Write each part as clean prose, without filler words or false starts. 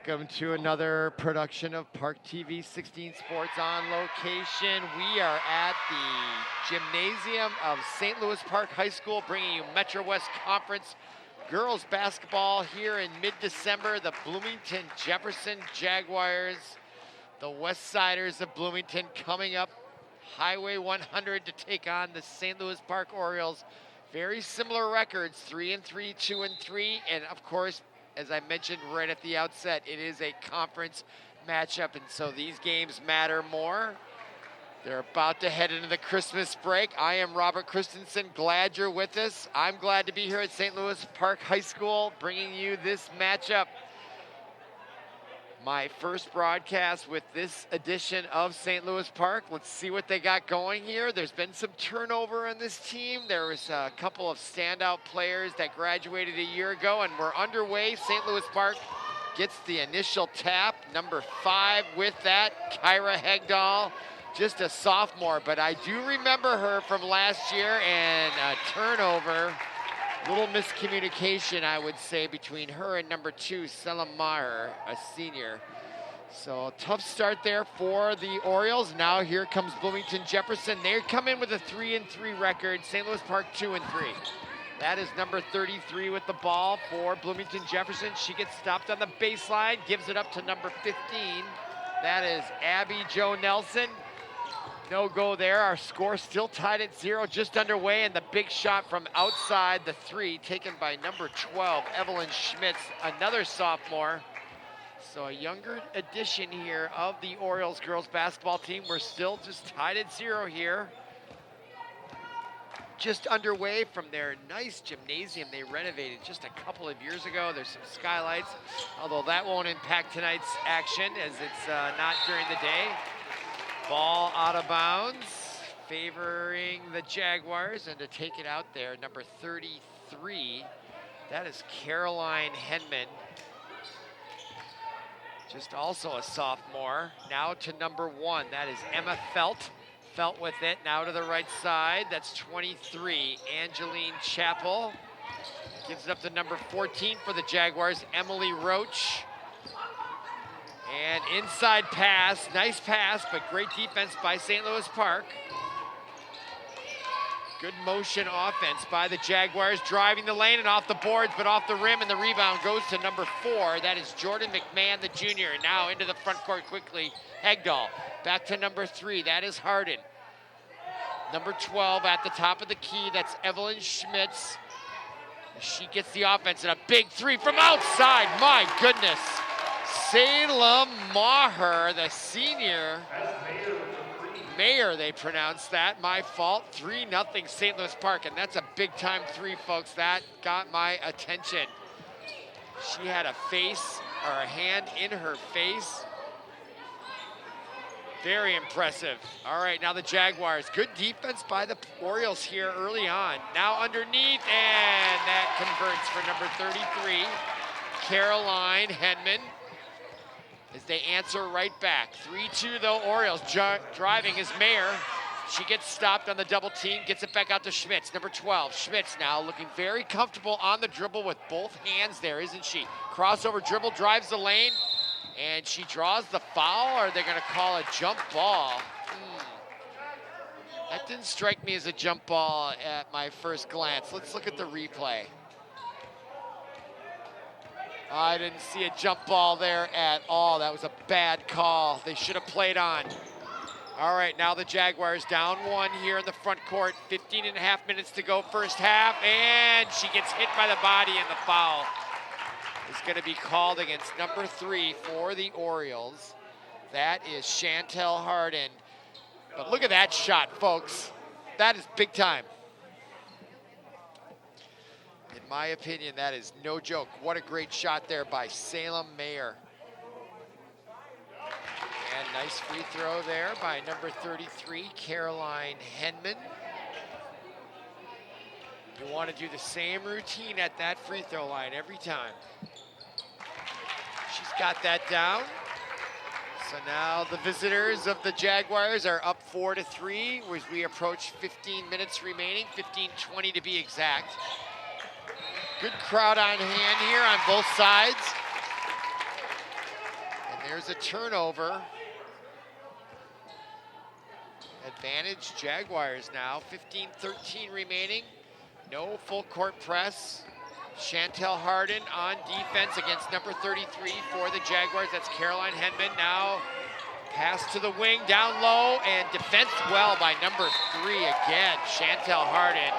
Welcome to another production of ParkTV 16 Sports on location. We are at the gymnasium of St. Louis Park High School, bringing you Metro West Conference girls basketball here in mid-December. The Bloomington Jefferson Jaguars, the West Siders of Bloomington, coming up Highway 100 to take on the St. Louis Park Orioles. Very similar records, 3-3, 2-3, and of course, as I mentioned right at the outset, it is a conference matchup, and so these games matter more. They're about to head into the Christmas break. I am Robert Christensen, glad you're with us. I'm glad to be here at St. Louis Park High School, bringing you this matchup. My first broadcast with this edition of St. Louis Park. Let's see what they got going here. There's been some turnover on this team. There was a couple of standout players that graduated a year ago, and we're underway. St. Louis Park gets the initial tap. Number 5 with that, Kyra Hegdahl, just a sophomore, but I do remember her from last year, and a turnover. Little miscommunication, I would say, between her and number 2, Selim Maher, a senior. So tough start there for the Orioles. Now here comes Bloomington Jefferson. They come in with a 3-3 record. St. Louis Park 2-3. That is number 33 with the ball for Bloomington Jefferson. She gets stopped on the baseline, gives it up to number 15. That is Abby Jo Nelson. No go there. Our score still tied at 0, just underway, and the big shot from outside the 3 taken by number 12, Evelyn Schmitz, another sophomore. So a younger addition here of the Orioles girls basketball team. We're still just tied at 0 here. Just underway from their nice gymnasium they renovated just a couple of years ago. There's some skylights, although that won't impact tonight's action as it's not during the day. Ball out of bounds, favoring the Jaguars, and to take it out there, number 33, that is Caroline Henman, just also a sophomore. Now to number 1, that is Emma Felt. Felt with it, now to the right side, that's 23, Angeline Chappell. Gives it up to number 14 for the Jaguars, Emily Roach. And inside pass, nice pass, but great defense by St. Louis Park. Good motion offense by the Jaguars, driving the lane and off the boards, but off the rim, and the rebound goes to number 4. That is Jordan McMahon, the junior. Now into the front court quickly, Hegdahl. Back to number 3, that is Harden. Number 12 at the top of the key, that's Evelyn Schmitz. She gets the offense, and a big 3 from outside, my goodness. Selim Maher, the senior. Mayer, they pronounce that. My fault. 3-0 St. Louis Park, and that's a big-time 3, folks. That got my attention. She had a face, or a hand in her face. Very impressive. All right, now the Jaguars. Good defense by the Orioles here early on. Now underneath, and that converts for number 33, Caroline Henman, as they answer right back. 3-2 though, Orioles. Driving is Mayer. She gets stopped on the double team, gets it back out to Schmitz, number 12. Schmitz now looking very comfortable on the dribble with both hands there, isn't she? Crossover dribble, drives the lane, and she draws the foul, or they're gonna call a jump ball. That didn't strike me as a jump ball at my first glance. Let's look at the replay. I didn't see a jump ball there at all. That was a bad call. They should have played on. All right, now the Jaguars down 1 here in the front court. 15.5 minutes to go first half, and she gets hit by the body, and the foul is going to be called against number 3 for the Orioles. That is Chantel Harden. But look at that shot, folks. That is big time. In my opinion, that is no joke. What a great shot there by Selim Mayer. And nice free throw there by number 33, Caroline Henman. You want to do the same routine at that free throw line every time. She's got that down. So now the visitors of the Jaguars are up 4-3 as we approach 15 minutes remaining, 15:20 to be exact. Good crowd on hand here on both sides. There's a turnover. Advantage Jaguars now, 15-13 remaining. No full court press. Chantel Hardin on defense against number 33 for the Jaguars. That's Caroline Henman. Now pass to the wing, down low, and defense well by number 3 again, Chantel Hardin.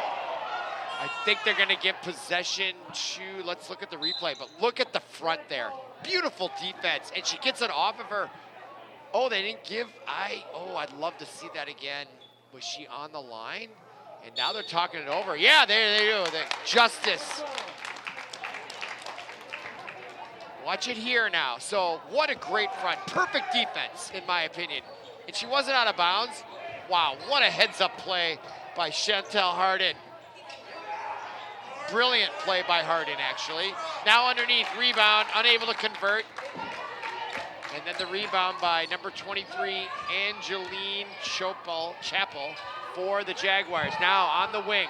I think they're gonna give possession to, let's look at the replay, but look at the front there. Beautiful defense, and she gets it off of her. Oh, they didn't give, I'd love to see that again. Was she on the line? And now they're talking it over. Yeah, there they do, justice. Watch it here now. So what a great front, perfect defense in my opinion. And she wasn't out of bounds. Wow, what a heads up play by Chantel Hardin. Brilliant play by Hardin, actually. Now underneath, rebound, unable to convert. And then the rebound by number 23, Angeline Chapel for the Jaguars. Now on the wing.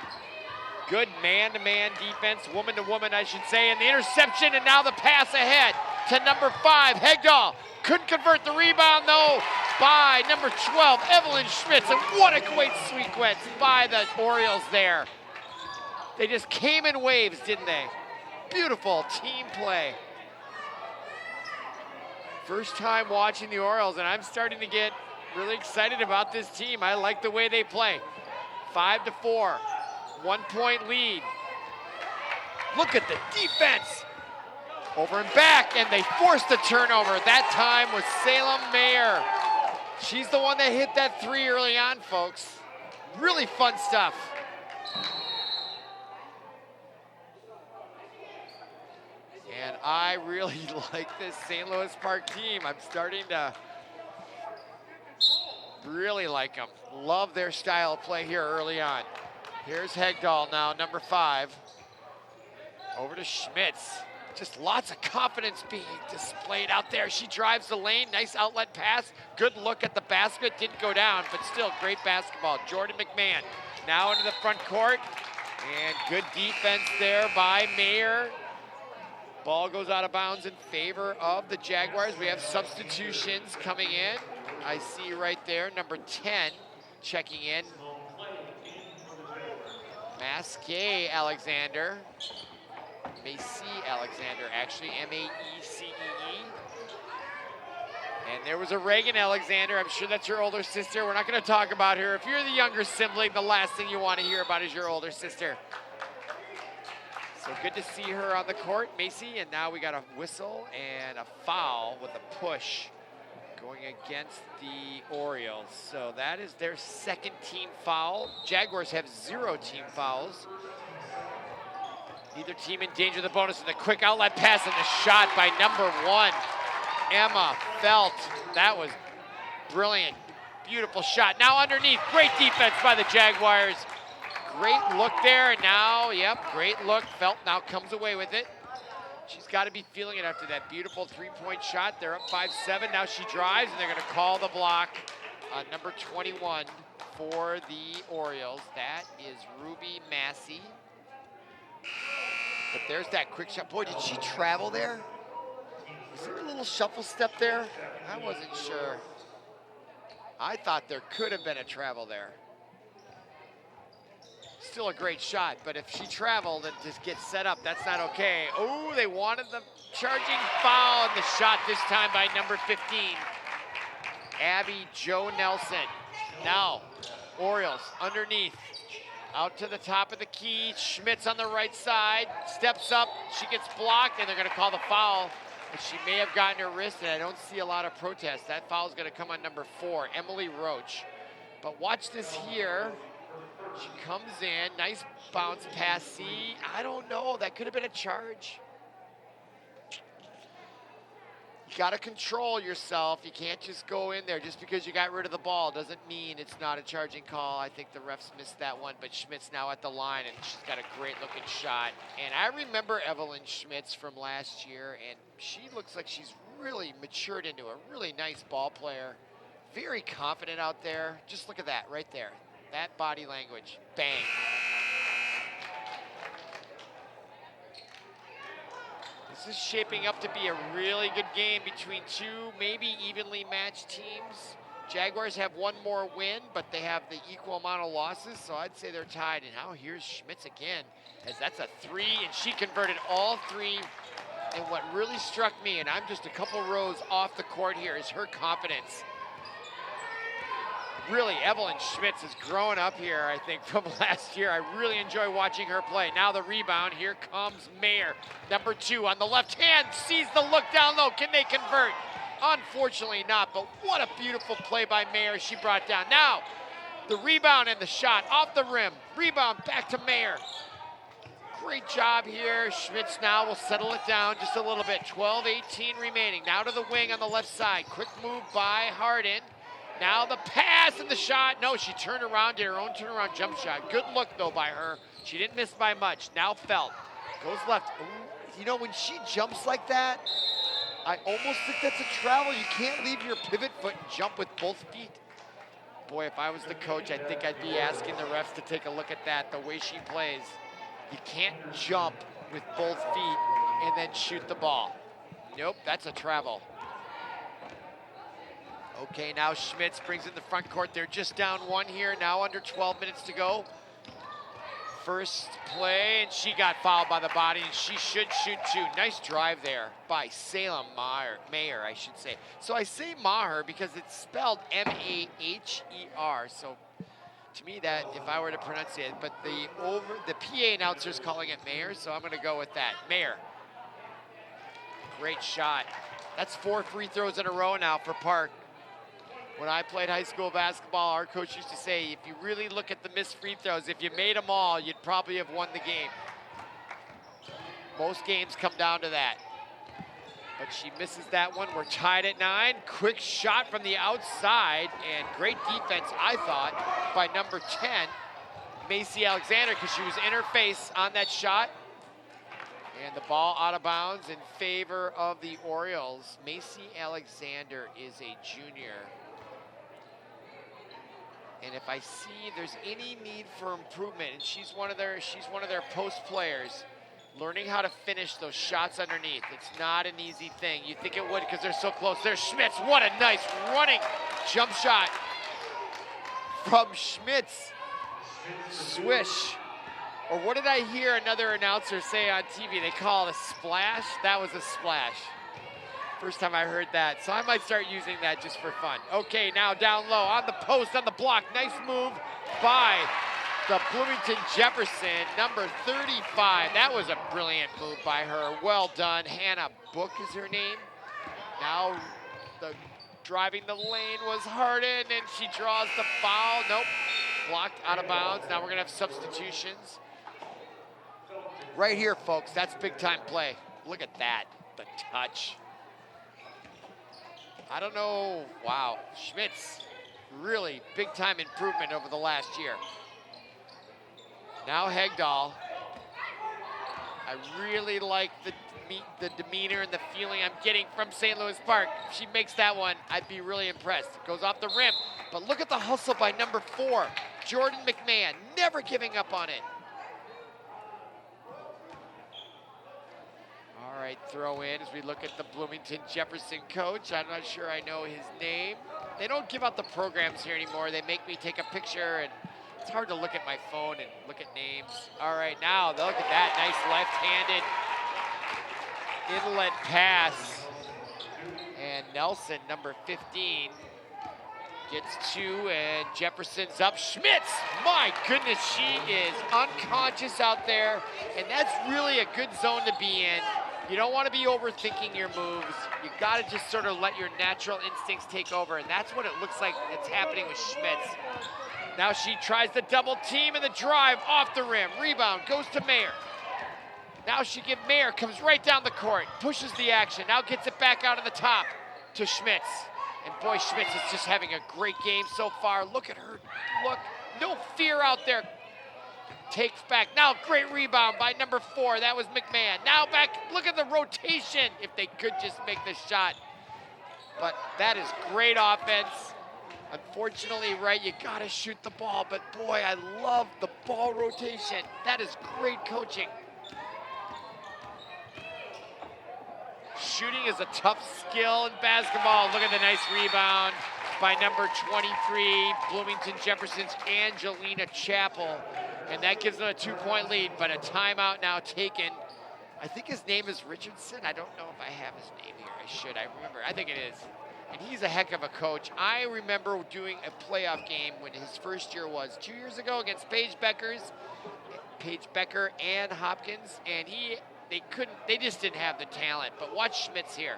Good man-to-man defense, woman-to-woman, I should say. And the interception, and now the pass ahead to number 5, Hegdahl. Couldn't convert the rebound, though, by number 12, Evelyn Schmitz. And what a great sequence by the Orioles there. They just came in waves, didn't they? Beautiful team play. First time watching the Orioles, and I'm starting to get really excited about this team. I like the way they play. 5-4, 1-point lead. Look at the defense. Over and back, and they forced the turnover. That time was Salem Mayer. She's the one that hit that 3 early on, folks. Really fun stuff. And I really like this St. Louis Park team. I'm starting to really like them. Love their style of play here early on. Here's Hegdahl now, number 5. Over to Schmitz. Just lots of confidence being displayed out there. She drives the lane, nice outlet pass. Good look at the basket, didn't go down, but still great basketball. Jordan McMahon now into the front court. And good defense there by Mayer. Ball goes out of bounds in favor of the Jaguars. We have substitutions coming in. I see right there, number 10 checking in. Mackey Alexander. Macy Alexander, actually, M-A-E-C-E-E. And there was a Reagan Alexander. I'm sure that's your older sister. We're not going to talk about her. If you're the younger sibling, the last thing you want to hear about is your older sister. So good to see her on the court, Macy, and now we got a whistle and a foul with a push going against the Orioles. So that is their second team foul. Jaguars have 0 team fouls. Neither team in danger of the bonus, and the quick outlet pass and the shot by number 1, Emma Felt. That was brilliant, beautiful shot. Now underneath, great defense by the Jaguars. Great look there, and now, great look. Felt now comes away with it. She's got to be feeling it after that beautiful 3-point shot. They're up 5-7. Now she drives, and they're going to call the block on number 21 for the Orioles. That is Ruby Massey. But there's that quick shot. Boy, did she travel there? Was there a little shuffle step there? I wasn't sure. I thought there could have been a travel there. Still a great shot, but if she traveled and just gets set up, that's not okay. Oh, they wanted the charging foul, and the shot this time by number 15, Abby Jo Nelson. Now, Orioles underneath, out to the top of the key. Schmitz on the right side, steps up, she gets blocked, and they're gonna call the foul. But she may have gotten her wrist, and I don't see a lot of protest. That foul is gonna come on number 4, Emily Roach. But watch this here. She comes in, nice bounce pass. See, I don't know, that could have been a charge. You gotta control yourself. You can't just go in there. Just because you got rid of the ball doesn't mean it's not a charging call. I think the refs missed that one, but Schmitz now at the line, and she's got a great looking shot. And I remember Evelyn Schmitz from last year, and she looks like she's really matured into a really nice ball player. Very confident out there. Just look at that right there. That body language, bang. This This is shaping up to be a really good game between two maybe evenly matched teams. Jaguars have one more win, but they have the equal amount of losses, so I'd say they're tied. And now here's Schmitz again, as that's a three, and she converted all three. And what really struck me, and I'm just a couple rows off the court here, is her confidence. Really, Evelyn Schmitz is growing up here, I think, from last year. I really enjoy watching her play. Now the rebound, here comes Mayer. Number 2 on the left hand, sees the look down low. Can they convert? Unfortunately not, but what a beautiful play by Mayer she brought down. Now, the rebound and the shot off the rim. Rebound back to Mayer. Great job here. Schmitz now will settle it down just a little bit. 12-18 remaining. Now to the wing on the left side. Quick move by Harden. Now the pass and the shot. No, she turned around, did her own turnaround jump shot. Good look, though, by her. She didn't miss by much. Now Felt goes left. Ooh, you know, when she jumps like that, I almost think that's a travel. You can't leave your pivot foot and jump with both feet. Boy, if I was the coach, I think I'd be asking the refs to take a look at that, the way she plays. You can't jump with both feet and then shoot the ball. Nope, that's a travel. Okay, now Schmitz brings in the front court. They're just down 1 here, now under 12 minutes to go. First play, and she got fouled by the body, and she should shoot 2. Nice drive there by Salem Mayer, I should say. So I say Maher because it's spelled M-A-H-E-R. So to me, that, if I were to pronounce it, but the PA announcer's calling it Mayer, so I'm gonna go with that. Mayer. Great shot. That's 4 free throws in a row now for Park. When I played high school basketball, our coach used to say, if you really look at the missed free throws, if you made them all, you'd probably have won the game. Most games come down to that. But she misses that one. We're tied at 9. Quick shot from the outside, and great defense, I thought, by number 10, Macy Alexander, because she was in her face on that shot. And the ball out of bounds in favor of the Orioles. Macy Alexander is a junior. And if I see there's any need for improvement, and she's one of their post players, learning how to finish those shots underneath. It's not an easy thing. You think it would because they're so close. There's Schmitz. What a nice running jump shot from Schmitz. Swish. Or what did I hear another announcer say on TV? They call it a splash. That was a splash. First time I heard that, so I might start using that just for fun. Okay, now down low, on the post, on the block. Nice move by the Bloomington Jefferson, number 35. That was a brilliant move by her. Well done. Hannah Book is her name. Now the driving the lane was Harden, and she draws the foul. Nope, blocked out of bounds. Now we're gonna have substitutions. Right here, folks, that's big time play. Look at that, the touch. I don't know, wow, Schmitz, really big time improvement over the last year. Now Hegdahl. I really like the demeanor and the feeling I'm getting from St. Louis Park. If she makes that one, I'd be really impressed. It goes off the rim, but look at the hustle by number 4, Jordan McMahon, never giving up on it. All right, throw in as we look at the Bloomington Jefferson coach. I'm not sure I know his name. They don't give out the programs here anymore. They make me take a picture, and it's hard to look at my phone and look at names. All right, now look at that nice left-handed inlet pass. And Nelson, number 15, gets 2, and Jefferson's up. Schmitz, my goodness, she is unconscious out there, and that's really a good zone to be in. You don't want to be overthinking your moves. You got to just sort of let your natural instincts take over, and that's what it looks like it's happening with Schmitz. Now she tries the double team and the drive off the rim. Rebound goes to Mayer. Now Mayer comes right down the court, pushes the action, now gets it back out of the top to Schmitz. And boy, Schmitz is just having a great game so far. Look at her, look, no fear out there. Takes back, now great rebound by number 4, that was McMahon. Now back, look at the rotation, if they could just make the shot. But that is great offense. Unfortunately, right, you gotta shoot the ball, but boy, I love the ball rotation. That is great coaching. shooting is a tough skill in basketball. Look at the nice rebound by number 23, Bloomington Jefferson's Angelina Chappell. And that gives them a 2-point lead, but a timeout now taken. I think his name is Richardson. I don't know if I have his name here. I should. I remember. I think it is. And he's a heck of a coach. I remember doing a playoff game when his first year was 2 years ago against Paige Becker and Hopkins, and they just didn't have the talent. But watch Schmitz here.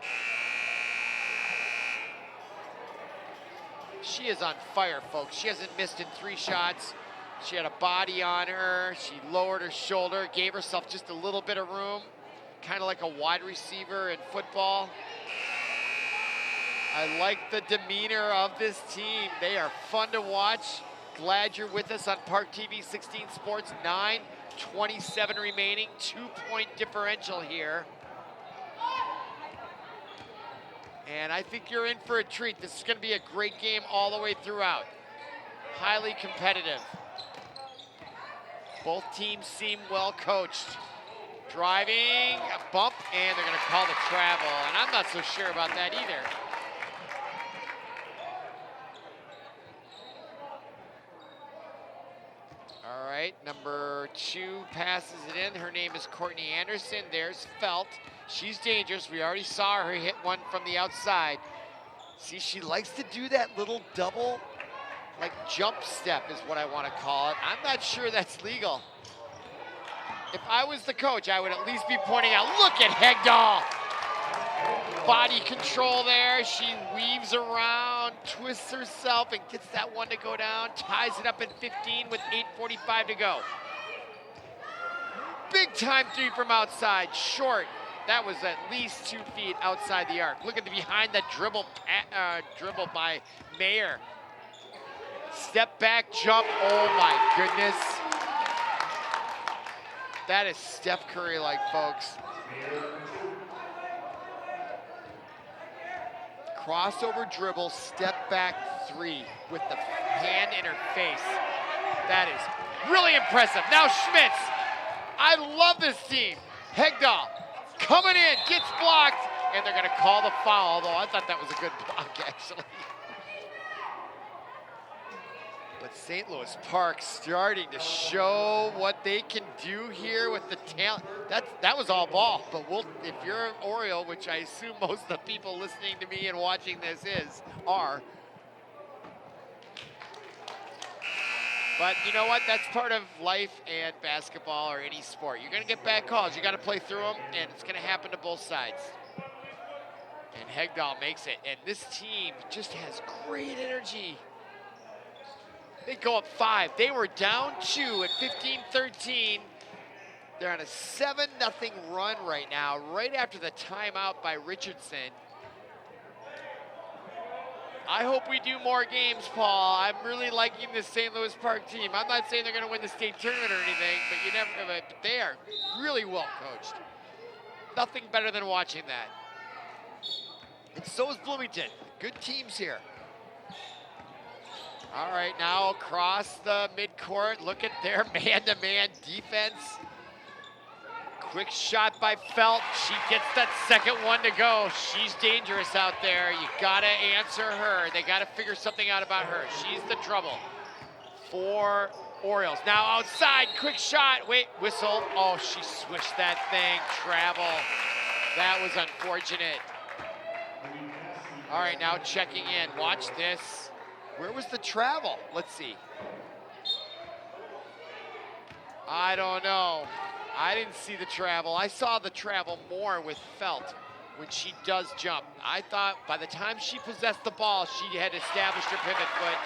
She is on fire, folks. She hasn't missed in 3 shots. She had a body on her. She lowered her shoulder, gave herself just a little bit of room, kind of like a wide receiver in football. I like the demeanor of this team. They are fun to watch. Glad you're with us on ParkTV 16 Sports. 9:27 remaining, 2-point differential here. And I think you're in for a treat. This is going to be a great game all the way throughout. Highly competitive. Both teams seem well coached. Driving, a bump, and they're going to call the travel. And I'm not so sure about that either. All right, number 2 passes it in. Her name is Courtney Anderson. There's Felt. She's dangerous. We already saw her hit one from the outside. See, she likes to do that little double, like jump step is what I want to call it. I'm not sure that's legal. If I was the coach, I would at least be pointing out, look at Hegdahl. Body control there. She weaves around, twists herself, and gets that one to go down. Ties it up at 15 with 8:45 to go. Big time 3 from outside, short. That was at least 2 feet outside the arc. Look at the behind the dribble by Mayer. Step back jump, oh my goodness. That is Steph Curry-like, folks. Crossover dribble, step back 3 with the hand in her face. That is really impressive. Now Schmitz. I love this team. Hegdahl coming in, gets blocked, and they're gonna call the foul, although I thought that was a good block, actually. But St. Louis Park starting to show what they can do here with the talent. That was all ball, but if you're an Oriole, which I assume most of the people listening to me and watching this are. But you know what? That's part of life and basketball or any sport. You're going to get bad calls. You got to play through them, and it's going to happen to both sides. And Hegdahl makes it. And this team just has great energy. They go up 5. They were down 2 at 15-13. They're on a 7-0 run right now, right after the timeout by Richardson. I hope we do more games, Paul. I'm really liking this St. Louis Park team. I'm not saying they're going to win the state tournament or anything, but they are really well coached. Nothing better than watching that. And so is Bloomington. Good teams here. All right, now across the midcourt. Look at their man-to-man defense. Quick shot by Felt. She gets that second one to go. She's dangerous out there. You gotta answer her. They gotta figure something out about her. She's the trouble for Orioles. Now outside, quick shot. Wait, whistle. Oh, she swished that thing. Travel. That was unfortunate. All right, now checking in. Watch this. Where was the travel? Let's see. I don't know. I didn't see the travel. I saw the travel more with Felt when she does jump. I thought by the time she possessed the ball, she had established her pivot foot.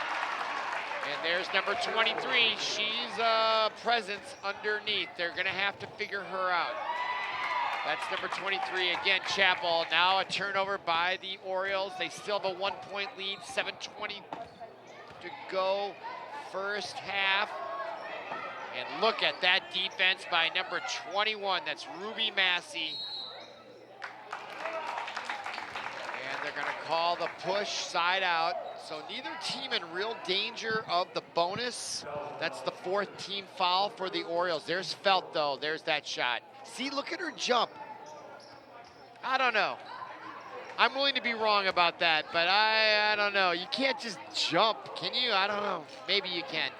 And there's number 23. She's a presence underneath. They're gonna have to figure her out. That's number 23, again, Chappell. Now a turnover by the Orioles. They still have a 1-point lead, 7:20 to go first half. And look at that defense by number 21. That's Ruby Massey. And they're gonna call the push side out. So neither team in real danger of the bonus. That's the 4th team foul for the Orioles. There's Felt though, there's that shot. See, look at her jump. I don't know. I'm willing to be wrong about that, but I don't know. You can't just jump, can you? I don't know. Maybe you can.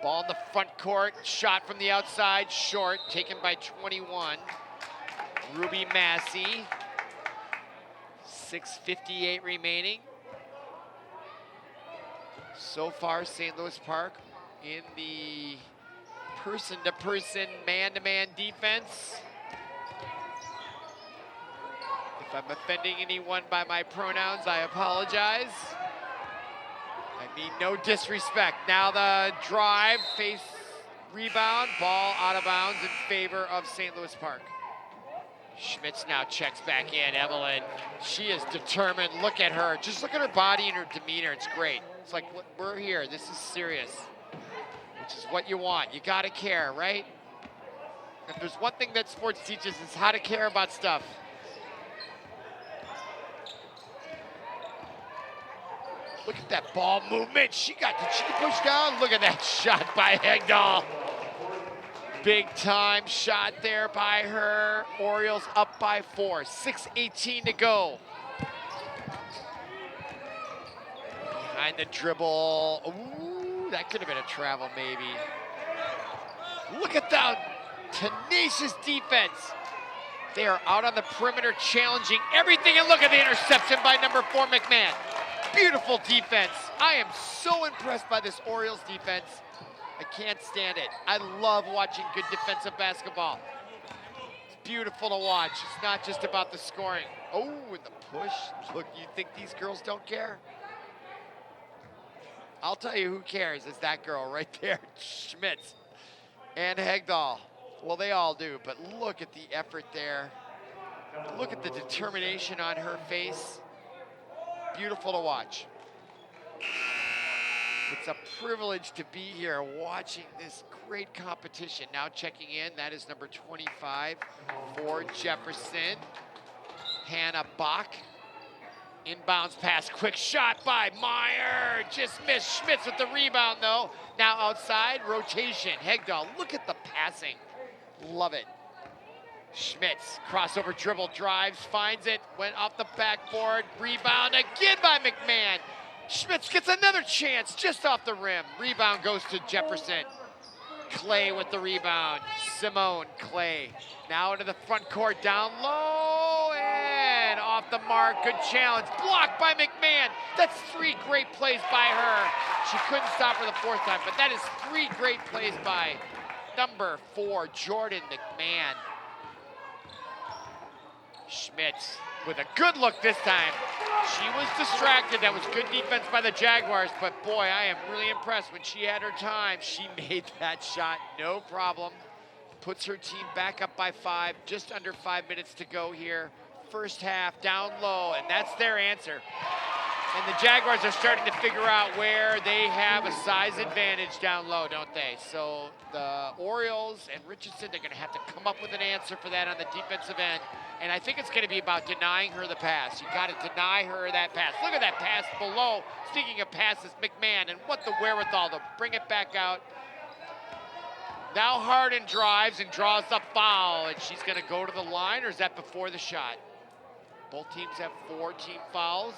Ball in the front court, shot from the outside, short, taken by 21. Ruby Massey. 6:58 remaining. So far, St. Louis Park in the person-to-person, man-to-man defense. If I'm offending anyone by my pronouns, I apologize. I mean no disrespect. Now the drive, face rebound, ball out of bounds in favor of St. Louis Park. Schmitz now checks back in. Evelyn, she is determined. Look at her. Just look at her body and her demeanor. It's great. It's like, we're here. This is serious, which is what you want. You got to care, right? If there's one thing that sports teaches, is how to care about stuff. Look at that ball movement. Did she push down? Look at that shot by Hegdahl. Big time shot there by her. Orioles up by 4. 6:18 to go. Behind the dribble. Ooh, that could have been a travel maybe. Look at that tenacious defense. They are out on the perimeter challenging everything, and look at the interception by number 4, McMahon. Beautiful defense. I am so impressed by this Orioles defense. I can't stand it. I love watching good defensive basketball. It's beautiful to watch. It's not just about the scoring. Oh, and the push. Look, you think these girls don't care? I'll tell you who cares is that girl right there, Schmitz and Hegdahl. Well, they all do, but look at the effort there. Look at the determination on her face. Beautiful to watch. It's a privilege to be here watching this great competition. Now checking in, that is number 25 for Jefferson. Hannah Bach. Inbounds pass, quick shot by Meyer. Just missed. Schmitz with the rebound though. Now outside, rotation. Hegdahl, look at the passing. Love it. Schmitz, crossover dribble, drives, finds it, went off the backboard, rebound again by McMahon. Schmitz gets another chance just off the rim. Rebound goes to Jefferson. Clay with the rebound. Simone Clay. Now into the front court, down low, and off the mark. Good challenge. Blocked by McMahon. That's 3 great plays by her. She couldn't stop her the 4th time, but that is 3 great plays by number 4, Jordan McMahon. Schmitz with a good look this time. She was distracted. That was good defense by the Jaguars, but boy, I am really impressed. When she had her time, she made that shot, no problem. Puts her team back up by 5, just under 5 minutes to go here. First half, down low, and that's their answer. And the Jaguars are starting to figure out where they have a size advantage down low, don't they? So the Orioles and Richardson, they're gonna have to come up with an answer for that on the defensive end. And I think it's gonna be about denying her the pass. You gotta deny her that pass. Look at that pass below. Speaking of passes, McMahon, and what the wherewithal to bring it back out. Now Harden drives and draws the foul, and she's gonna go to the line, or is that before the shot? Both teams have 4 team fouls.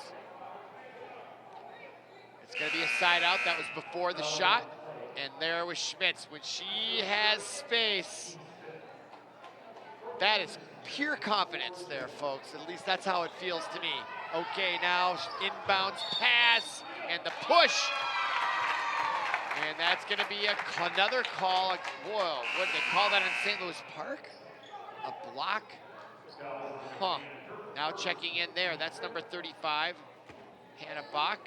It's going to be a side out. That was before the shot. And there was Schmitz. When she has space, that is pure confidence there, folks. At least that's how it feels to me. Okay, now inbounds pass and the push. And that's going to be another call. Whoa, what did they call that in St. Louis Park? A block? Huh. Now checking in there. That's number 35, Hannah Bach.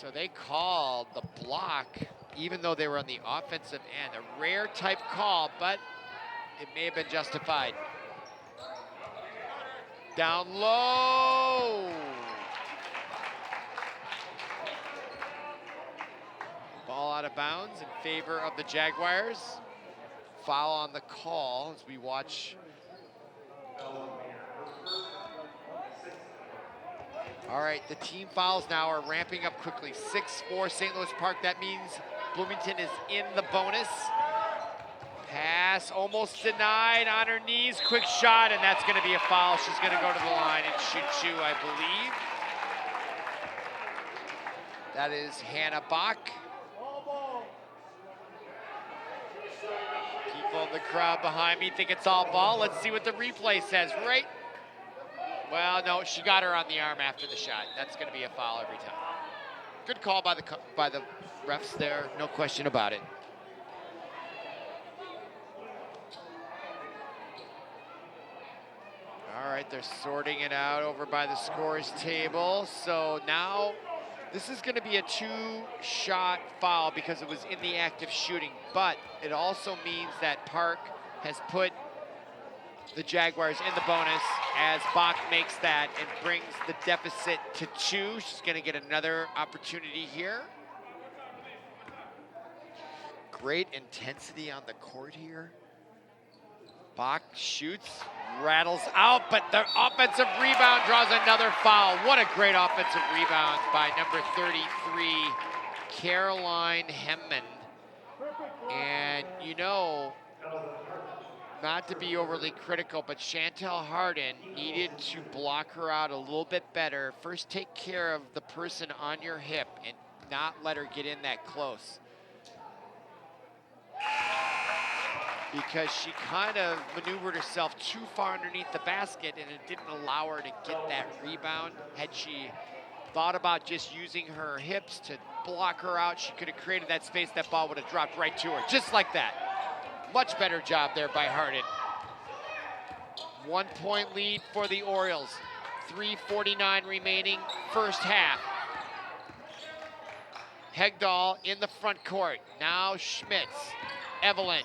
So they called the block, even though they were on the offensive end. A rare type call, but it may have been justified. Down low. Ball out of bounds in favor of the Jaguars. Foul on the call as we watch. All right, the team fouls now are ramping up quickly. 6-4 St. Louis Park. That means Bloomington is in the bonus. Pass almost denied, on her knees, quick shot, and that's gonna be a foul. She's gonna go to the line and shoot two, I believe. That is Hannah Bach. People in the crowd behind me think it's all ball. Let's see what the replay says, right? Well, no, she got her on the arm after the shot. That's gonna be a foul every time. Good call by the refs there, no question about it. All right, they're sorting it out over by the scores table. So now this is going to be a two-shot foul because it was in the act of shooting, but it also means that Park has put the Jaguars in the bonus as Bach makes that and brings the deficit to 2. She's going to get another opportunity here. Great intensity on the court here. Bach shoots, rattles out, but the offensive rebound draws another foul. What a great offensive rebound by number 33, Caroline Hemman. And you know, not to be overly critical, but Chantel Hardin needed to block her out a little bit better. First, take care of the person on your hip and not let her get in that close. Because she kind of maneuvered herself too far underneath the basket and it didn't allow her to get that rebound. Had she thought about just using her hips to block her out, she could have created that space. That ball would have dropped right to her, just like that. Much better job there by Hardin. 1 point lead for the Orioles. 3:49 remaining, first half. Hegdahl in the front court. Now Schmitz, Evelyn.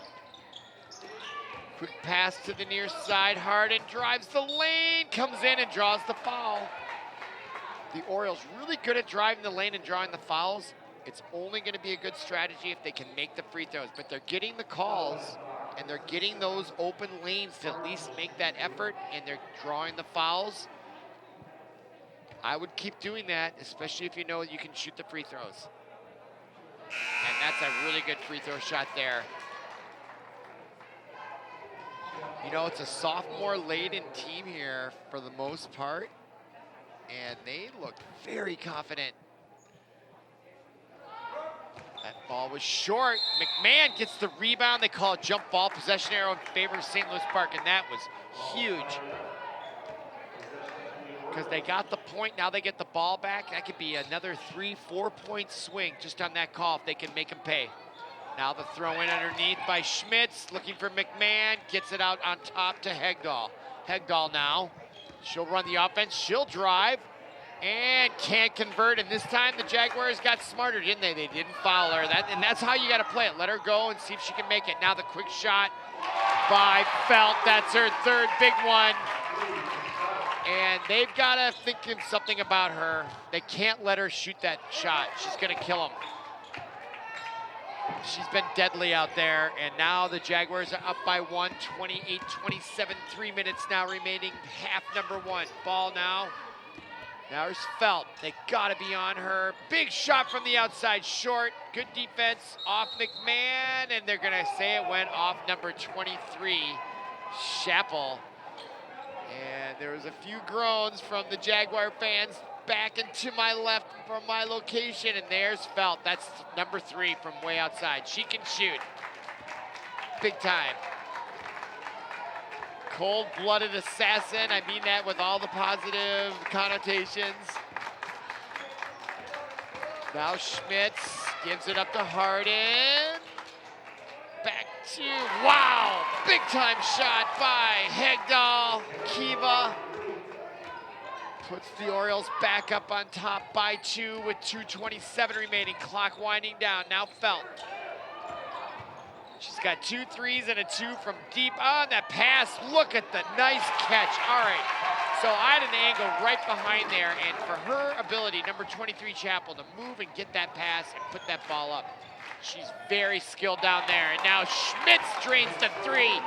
Quick pass to the near side. Hardin drives the lane, comes in and draws the foul. The Orioles really good at driving the lane and drawing the fouls. It's only going to be a good strategy if they can make the free throws, but they're getting the calls and they're getting those open lanes to at least make that effort, and they're drawing the fouls. I would keep doing that, especially if you know you can shoot the free throws. And that's a really good free throw shot there. You know, it's a sophomore-laden team here for the most part, and they look very confident. That ball was short. McMahon gets the rebound. They call it jump ball, possession arrow in favor of St. Louis Park, and that was huge. Because they got the point, now they get the ball back. That could be another 3-4 point swing just on that call if they can make them pay. Now the throw in underneath by Schmitz, looking for McMahon, gets it out on top to Hegdahl. Hegdahl now, she'll run the offense, she'll drive, and can't convert. And this time the Jaguars got smarter, didn't they? They didn't foul her. And that's how you got to play it. Let her go and see if she can make it. Now the quick shot by Felt. That's her third big one. And they've got to think something about her. They can't let her shoot that shot. She's going to kill them. She's been deadly out there, and now the Jaguars are up by 1, 28-27, 3 minutes now remaining, half number 1. Ball now. Now there's Felt. They gotta be on her. Big shot from the outside, short. Good defense off McMahon, and they're gonna say it went off number 23, Chappell. And there was a few groans from the Jaguar fans back into my left from my location, and there's Felt. That's number 3 from way outside. She can shoot. Big time. Cold-blooded assassin. I mean that with all the positive connotations. Now Schmitz gives it up to Hardin. Back to, wow, big time shot by Hegdahl. Kiva puts the Orioles back up on top by 2 with 2:27 remaining. Clock winding down. Now Felt. She's got 2 threes and a 2 from deep on that pass. Look at the nice catch. All right. So I had an angle right behind there, and for her ability, number 23 Chappell, to move and get that pass and put that ball up. She's very skilled down there. And now Schmitz drains the 3.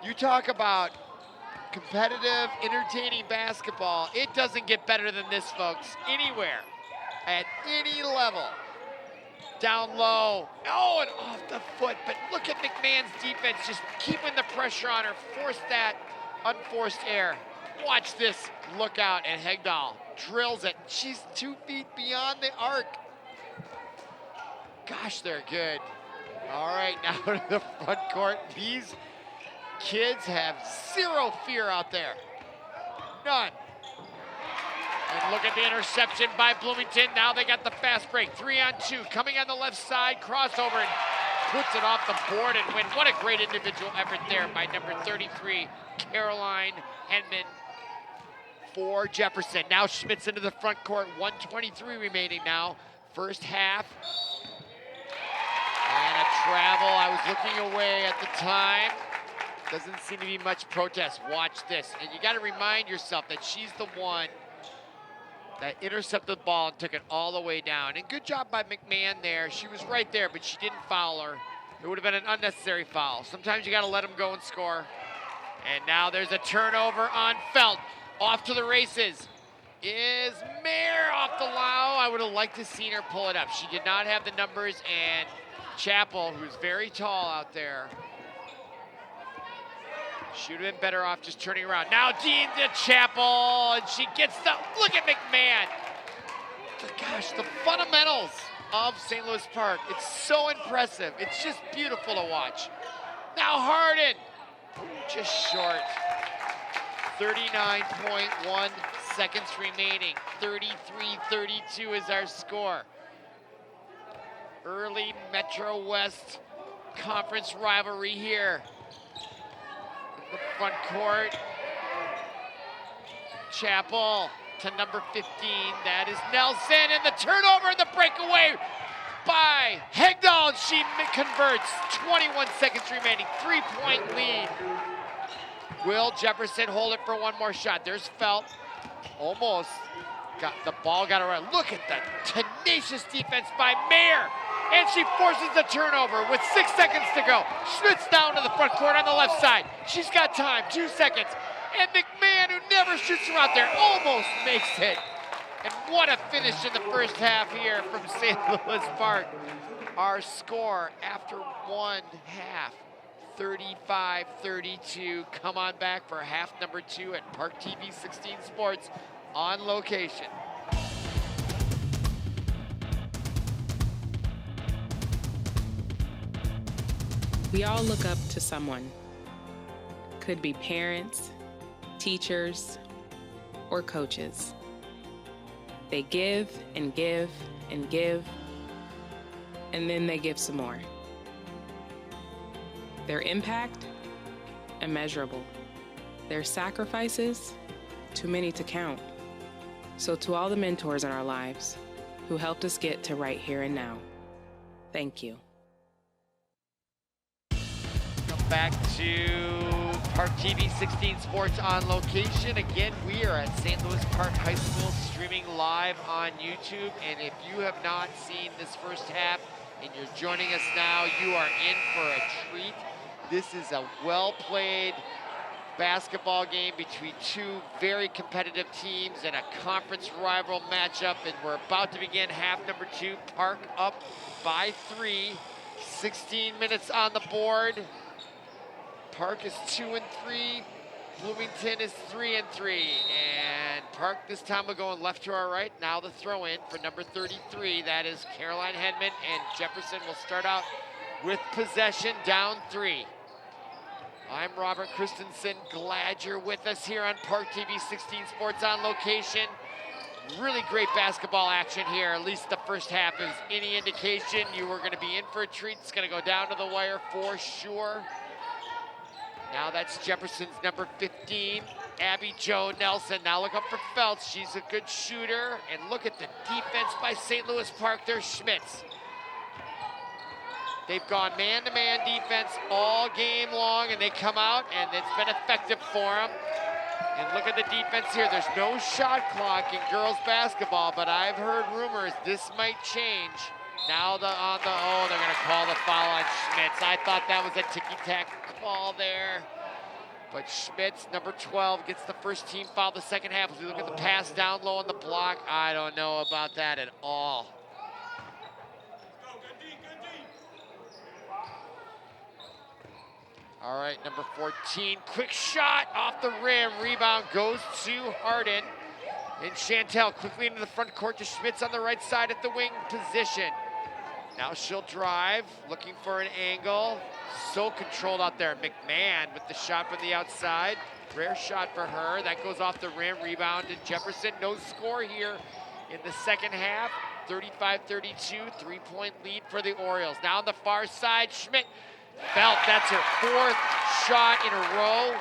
You talk about competitive, entertaining basketball. It doesn't get better than this, folks, anywhere, at any level. Down low. Oh, and off the foot. But look at McMahon's defense just keeping the pressure on her. Force that unforced error. Watch this. Look out. And Hegdahl drills it. She's 2 feet beyond the arc. Gosh, they're good. All right, now to the front court. These kids have zero fear out there. None. And look at the interception by Bloomington. Now they got the fast break. 3-on-2. Coming on the left side. Crossover and puts it off the board and win. What a great individual effort there by number 33, Caroline Henman for Jefferson. Now Schmitz into the front court. 1:23 remaining now. First half. And a travel. I was looking away at the time. Doesn't seem to be much protest. Watch this. And you got to remind yourself that she's the one that intercepted the ball and took it all the way down. And good job by McMahon there. She was right there, but she didn't foul her. It would have been an unnecessary foul. Sometimes you got to let them go and score. And now there's a turnover on Felt. Off to the races is Mayer off the low. I would have liked to seen her pull it up. She did not have the numbers, and Chappell, who's very tall out there, she would have been better off just turning around. Now Dean to Chappell, and she gets the, look at McMahon. Gosh, the fundamentals of St. Louis Park. It's so impressive. It's just beautiful to watch. Now Harden, just short. 39.1 seconds remaining. 33-32 is our score. Early Metro West Conference rivalry here. The front court. Chappell to number 15. That is Nelson, and the turnover and the breakaway by Hegdahl. She converts. 21 seconds remaining. 3-point lead. Will Jefferson hold it for one more shot? There's Felt. Almost got the ball, got around. Look at the tenacious defense by Mayer. And she forces the turnover with 6 seconds to go. Schmitz down to the front court on the left side. She's got time, 2 seconds. And McMahon, who never shoots from out there, almost makes it. And what a finish in the first half here from St. Louis Park. Our score after one half, 35-32. Come on back for half number 2 at ParkTV 16 Sports on location. We all look up to someone. Could be parents, teachers, or coaches. They give and give and give, and then they give some more. Their impact, immeasurable. Their sacrifices, too many to count. So to all the mentors in our lives who helped us get to right here and now, thank you. Back to ParkTV 16 Sports on location. Again, we are at St. Louis Park High School, streaming live on YouTube. And if you have not seen this first half and you're joining us now, you are in for a treat. This is a well-played basketball game between two very competitive teams and a conference rival matchup. And we're about to begin half number 2. Park up by 3. 16 minutes on the board. Park is 2-3. Bloomington is 3-3. And Park this time we're going left to our right. Now the throw in for number 33. That is Caroline Hedman, and Jefferson will start out with possession, down 3. I'm Robert Christensen. Glad you're with us here on ParkTV 16 Sports on location. Really great basketball action here. At least the first half is any indication. You were going to be in for a treat. It's going to go down to the wire for sure. Now that's Jefferson's number 15, Abby Jo Nelson. Now look up for Feltz. She's a good shooter. And look at the defense by St. Louis Park. There's Schmitz. They've gone man-to-man defense all game long, and they come out, and it's been effective for them. And look at the defense here. There's no shot clock in girls basketball, but I've heard rumors this might change. Now they're going to call the foul on Schmitz. I thought that was a ticky-tack call there. But Schmitz, number 12, gets the first team foul the second half. As we look at the pass down low on the block, I don't know about that at all. All right, number 14, quick shot off the rim. Rebound goes to Harden. And Chantel quickly into the front court to Schmitz on the right side at the wing position. Now she'll drive, looking for an angle. So controlled out there. McMahon with the shot from the outside. Rare shot for her. That goes off the rim. Rebound to Jefferson. No score here in the second half. 35-32, 3-point lead for the Orioles. Now on the far side, Schmidt. Felt, that's her fourth shot in a row.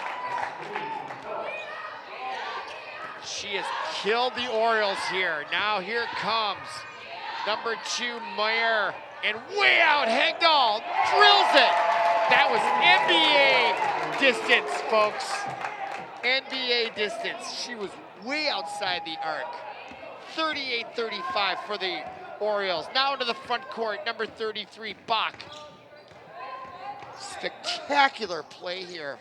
She has killed the Orioles here. Now here comes number 2, Meyer. And way out, Hegdahl drills it. That was NBA distance, folks. NBA distance. She was way outside the arc. 38-35 for the Orioles. Now into the front court, number 33, Bach. Spectacular play here.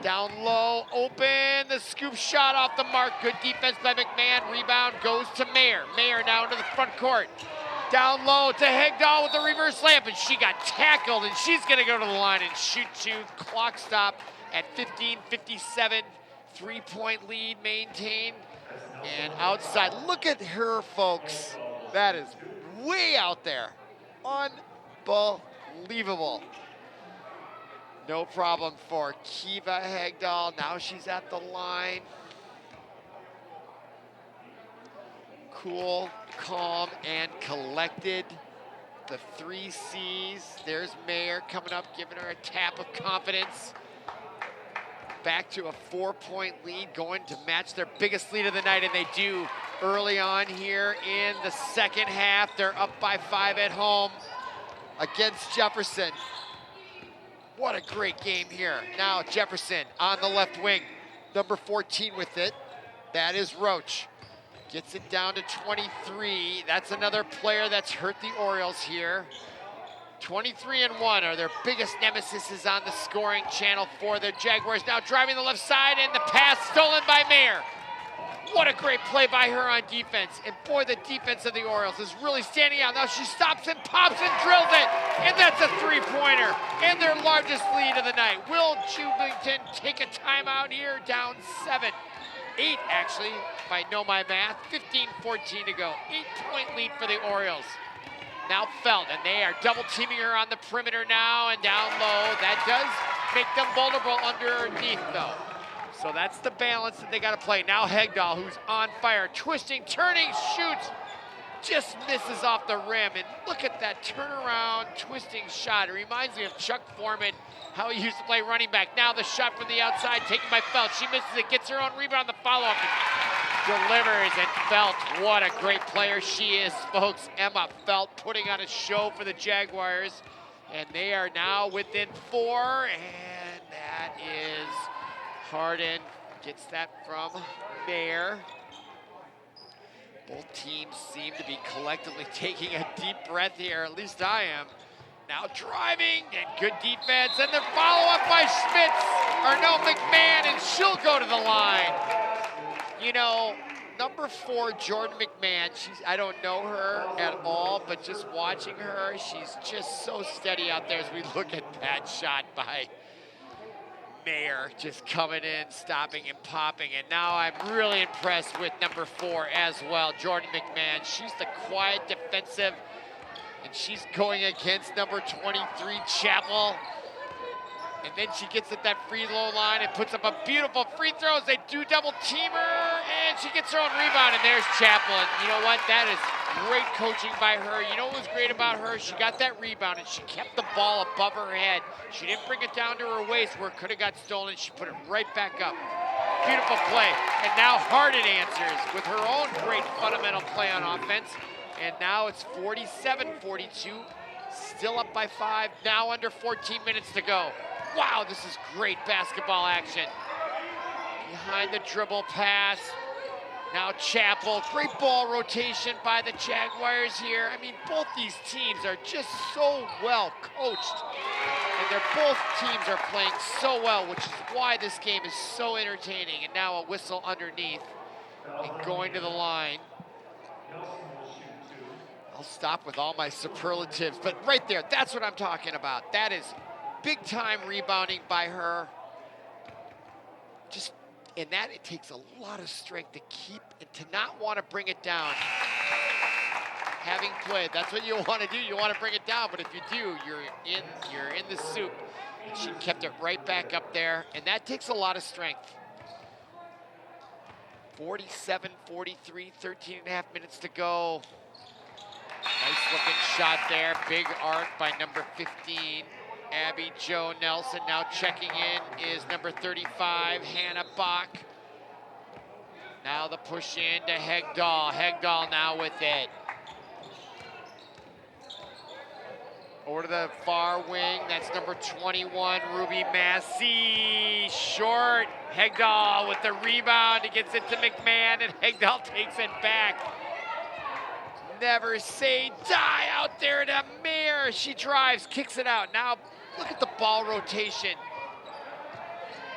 Down low, open, the scoop shot off the mark. Good defense by McMahon. Rebound goes to Mayer. Mayer now into the front court. Down low to Hegdahl with the reverse layup, and she got tackled, and she's gonna go to the line and shoot 2. Clock stop at 15:57. 3-point lead maintained. And outside, look at her, folks. That is way out there. Unbelievable. No problem for Kiva Hegdahl. Now she's at the line. Cool, calm, and collected. The 3 C's. There's Mayer coming up, giving her a tap of confidence. Back to a 4-point lead, going to match their biggest lead of the night, and they do early on here in the second half. They're up by 5 at home against Jefferson. What a great game here. Now Jefferson on the left wing. Number 14 with it. That is Roach. Gets it down to 23. That's another player that's hurt the Orioles here. 23-1 are their biggest nemesis on the scoring channel for the Jaguars. Now driving the left side, and the pass stolen by Mayer. What a great play by her on defense. And boy, the defense of the Orioles is really standing out. Now she stops and pops and drills it. And that's a 3-pointer. And their largest lead of the night. Will Bloomington take a timeout here? Down 7. 8, actually, if I know my math. 15-14 to go. 8-point lead for the Orioles. Now Felt, and they are double teaming her on the perimeter now and down low. That does make them vulnerable underneath, though. So that's the balance that they got to play. Now Hegdahl, who's on fire, twisting, turning, shoots, just misses off the rim. And look at that turnaround, twisting shot. It reminds me of Chuck Foreman, how he used to play running back. Now the shot from the outside, taken by Felt. She misses it, gets her own rebound on the follow-up, and delivers. And Felt, what a great player she is, folks. Emma Felt putting on a show for the Jaguars. And they are now within 4, and that is Harden gets that from Mayer. Both teams seem to be collectively taking a deep breath here, at least I am. Now driving, and good defense, and the follow-up by Schmitz, or no, McMahon, and she'll go to the line. You know, number 4, Jordan McMahon, I don't know her at all, but just watching her, she's just so steady out there as we look at that shot by Mayer, just coming in, stopping and popping. And now I'm really impressed with number 4 as well, Jordan McMahon. She's the quiet defensive, and she's going against number 23, Chapel. And then she gets at that free throw line and puts up a beautiful free throw as they do double team her, and she gets her own rebound, and there's Chapel. And you know what? That is great coaching by her. You know what was great about her? She got that rebound, and she kept the ball above her head. She didn't bring it down to her waist where it could have got stolen. She put it right back up. Beautiful play. And now Harden answers with her own great fundamental play on offense. And now it's 47-42. Still up by 5. Now under 14 minutes to go. Wow, this is great basketball action. Behind the dribble pass. Now Chapel, great ball rotation by the Jaguars here. I mean, both these teams are just so well coached. And both teams are playing so well, which is why this game is so entertaining. And now a whistle underneath and going to the line. I'll stop with all my superlatives, but right there, that's what I'm talking about. That is big time rebounding by her. Just, in that, it takes a lot of strength to keep and to not want to bring it down. Having played, that's what you want to do. You want to bring it down, but if you do, you're in the soup. And she kept it right back up there, and that takes a lot of strength. 47-43, 13 and a half minutes to go. Nice looking shot there. Big arc by number 15, Abby Jo Nelson. Now checking in is number 35, Hannah Bach. Now the push in to Hegdahl. Hegdahl now with it. Over to the far wing, that's number 21, Ruby Massey. Short, Hegdahl with the rebound. It gets it to McMahon, and Hegdahl takes it back. Never say die out there to Mayer. She drives, kicks it out. Now look at the ball rotation.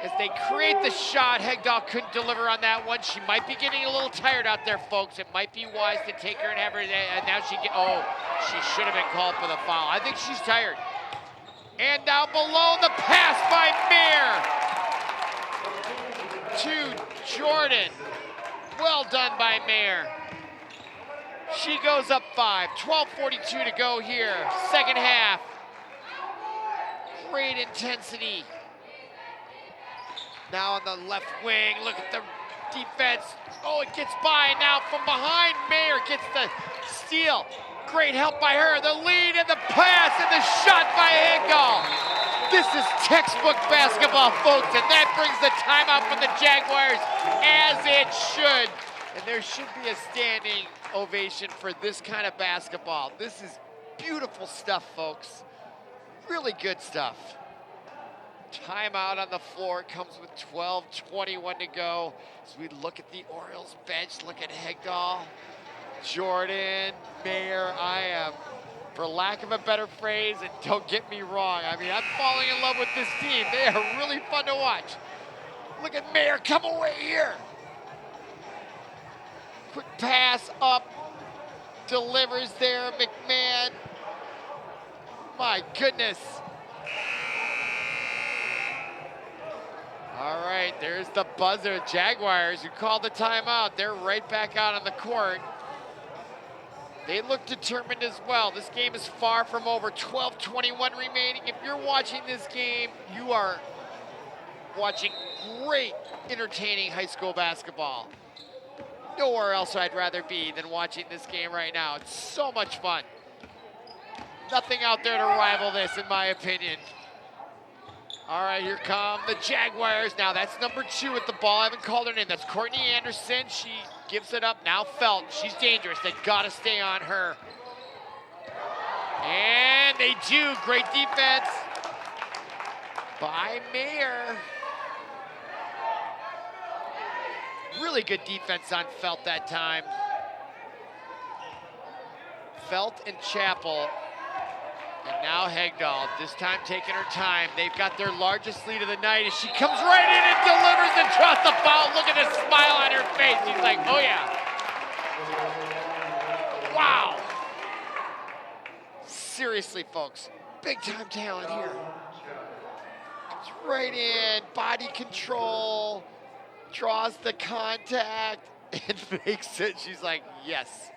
As they create the shot, Hegdahl couldn't deliver on that one. She might be getting a little tired out there, folks. It might be wise to take her and have her, and now she should have been called for the foul. I think she's tired. And down below, the pass by Mayer to Jordan. Well done by Mayer. She goes up 5, 12:42 to go here, second half. Great intensity. Now on the left wing, look at the defense. Oh, it gets by now from behind. Mayer gets the steal. Great help by her. The lead and the pass and the shot by Hegdahl. This is textbook basketball, folks, and that brings the timeout from the Jaguars, as it should. And there should be a standing ovation for this kind of basketball. This is beautiful stuff, folks. Really good stuff. Timeout on the floor comes with 12:21 to go. As we look at the Orioles bench, look at Hegdahl, Jordan, Mayer. I am, for lack of a better phrase, and don't get me wrong, I mean, I'm falling in love with this team. They are really fun to watch. Look at Mayer, come away here. Quick pass up, delivers there, McMahon. My goodness. All right, there's the buzzer. Jaguars, who called the timeout, they're right back out on the court. They look determined as well. This game is far from over. 12:21 remaining. If you're watching this game, you are watching great, entertaining high school basketball. Nowhere else I'd rather be than watching this game right now. It's so much fun. Nothing out there to rival this, in my opinion. All right, here come the Jaguars. Now that's number 2 with the ball. I haven't called her name. That's Courtney Anderson. She gives it up. Now Felt. She's dangerous. They gotta stay on her. And they do. Great defense by Mayer. Really good defense on Felt that time. Felt and Chappell. And now Hegdahl, this time taking her time. They've got their largest lead of the night as she comes right in and delivers and draws the foul. Look at the smile on her face. She's like, oh yeah. Wow. Seriously, folks, big time talent here. Comes right in, body control, draws the contact, and makes it. She's like, yes.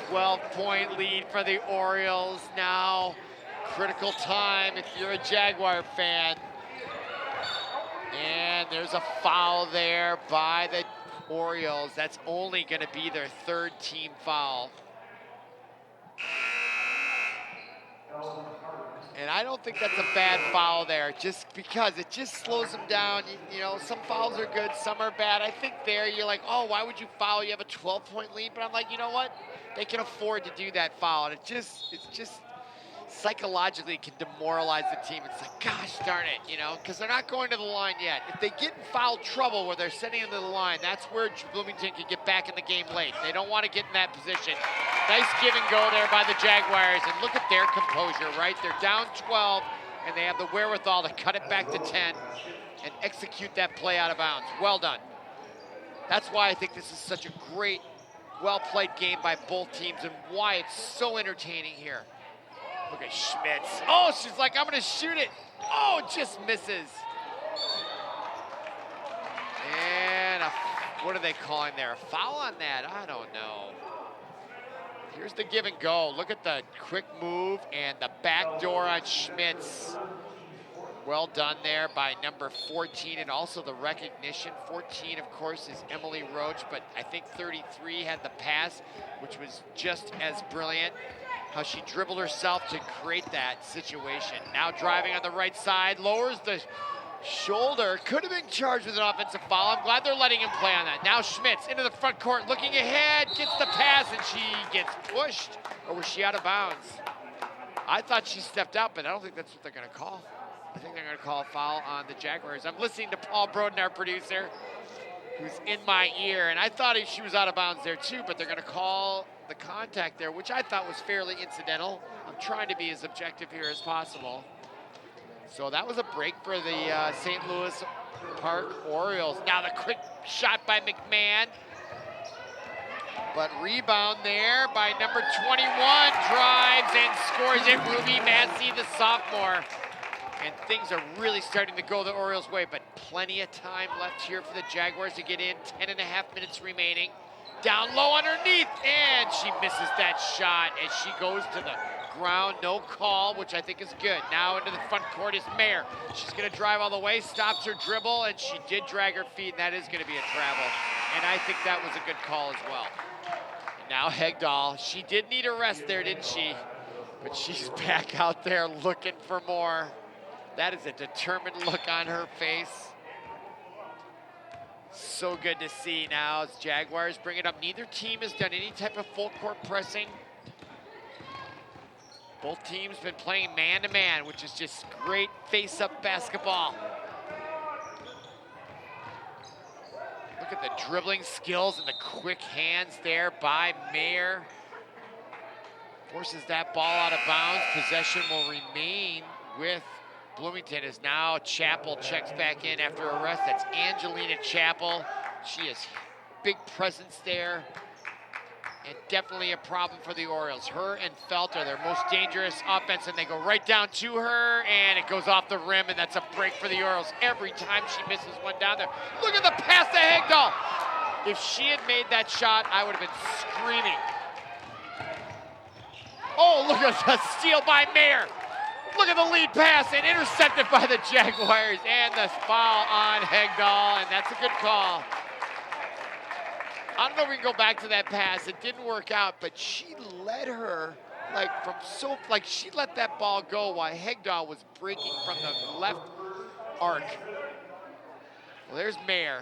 12-point lead for the Orioles now. Critical time if you're a Jaguar fan. And there's a foul there by the Orioles. That's only going to be their 3rd team foul. And I don't think that's a bad foul there, just because it just slows them down. You know, some fouls are good, some are bad. I think there you're like, oh, why would you foul? You have a 12-point lead. But I'm like, you know what? They can afford to do that foul. And it's just psychologically can demoralize the team. It's like, gosh darn it, you know, because they're not going to the line yet. If they get in foul trouble where they're sitting into the line, that's where Bloomington can get back in the game late. They don't want to get in that position. Nice give and go there by the Jaguars, and look at their composure, right? They're down 12, and they have the wherewithal to cut it back to 10 and execute that play out of bounds. Well done. That's why I think this is such a great well-played game by both teams and why it's so entertaining here. Look at Schmitz. Oh, she's like, I'm gonna shoot it. Oh, just misses. And what are they calling there? A foul on that? I don't know. Here's the give and go. Look at the quick move and the back door on Schmitz. Well done there by number 14, and also the recognition. 14, of course, is Emily Roach, but I think 33 had the pass, which was just as brilliant. How she dribbled herself to create that situation. Now driving on the right side, lowers the shoulder. Could have been charged with an offensive foul. I'm glad they're letting him play on that. Now Schmitz into the front court, looking ahead, gets the pass, and she gets pushed. Or was she out of bounds? I thought she stepped out, but I don't think that's what they're gonna call. I think they're going to call a foul on the Jaguars. I'm listening to Paul Broden, our producer, who's in my ear, and I thought she was out of bounds there too, but they're going to call the contact there, which I thought was fairly incidental. I'm trying to be as objective here as possible. So that was a break for the St. Louis Park Orioles. Now the quick shot by McMahon, but rebound there by number 21, drives and scores it, Ruby Massey, the sophomore. And things are really starting to go the Orioles' way, but plenty of time left here for the Jaguars to get in. 10.5 minutes remaining. Down low underneath, and she misses that shot as she goes to the ground. No call, which I think is good. Now into the front court is Mayer. She's going to drive all the way, stops her dribble, and she did drag her feet, and that is going to be a travel. And I think that was a good call as well. And now Hegdahl. She did need a rest there, didn't she? But she's back out there looking for more. That is a determined look on her face. So good to see now as Jaguars bring it up. Neither team has done any type of full court pressing. Both teams been playing man-to-man, which is just great face-up basketball. Look at the dribbling skills and the quick hands there by Mayer. Forces that ball out of bounds. Possession will remain with Bloomington. As now Chappell checks back in after a rest. That's Angelina Chappell. She is big presence there and definitely a problem for the Orioles. Her and Felt are their most dangerous offense, and they go right down to her, and it goes off the rim, and that's a break for the Orioles every time she misses one down there. Look at the pass to Hegdahl. If she had made that shot, I would have been screaming. Oh, look at the steal by Mayer. Look at the lead pass, and intercepted by the Jaguars, and the foul on Hegdahl, and that's a good call. I don't know if we can go back to that pass. It didn't work out, but she led her she let that ball go while Hegdahl was breaking from the left arc. Well, there's Mayer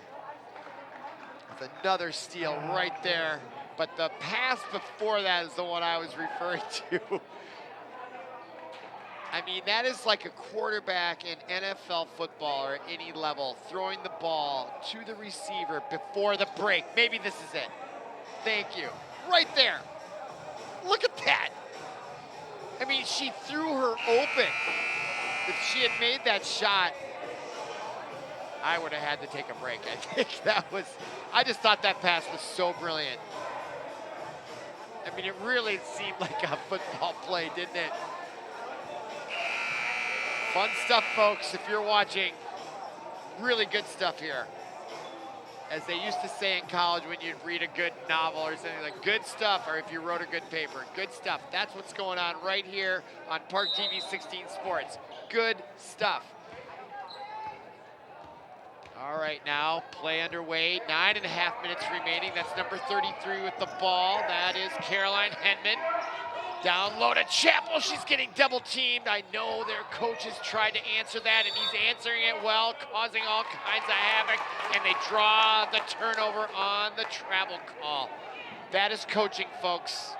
with another steal right there, but the pass before that is the one I was referring to. I mean, that is like a quarterback in NFL football or at any level throwing the ball to the receiver before the break. Maybe this is it. Thank you. Right there. Look at that. I mean, she threw her open. If she had made that shot, I would have had to take a break. I just thought that pass was so brilliant. I mean, it really seemed like a football play, didn't it? Fun stuff, folks, if you're watching. Really good stuff here. As they used to say in college when you'd read a good novel or something, like good stuff, or if you wrote a good paper, good stuff. That's what's going on right here on ParkTV 16 Sports. Good stuff. All right, now play underway. 9.5 minutes remaining. That's number 33 with the ball. That is Caroline Henman. Down low to Chappell. She's getting double teamed. I know their coaches tried to answer that, and he's answering it well, causing all kinds of havoc, and they draw the turnover on the travel call. That is coaching, folks.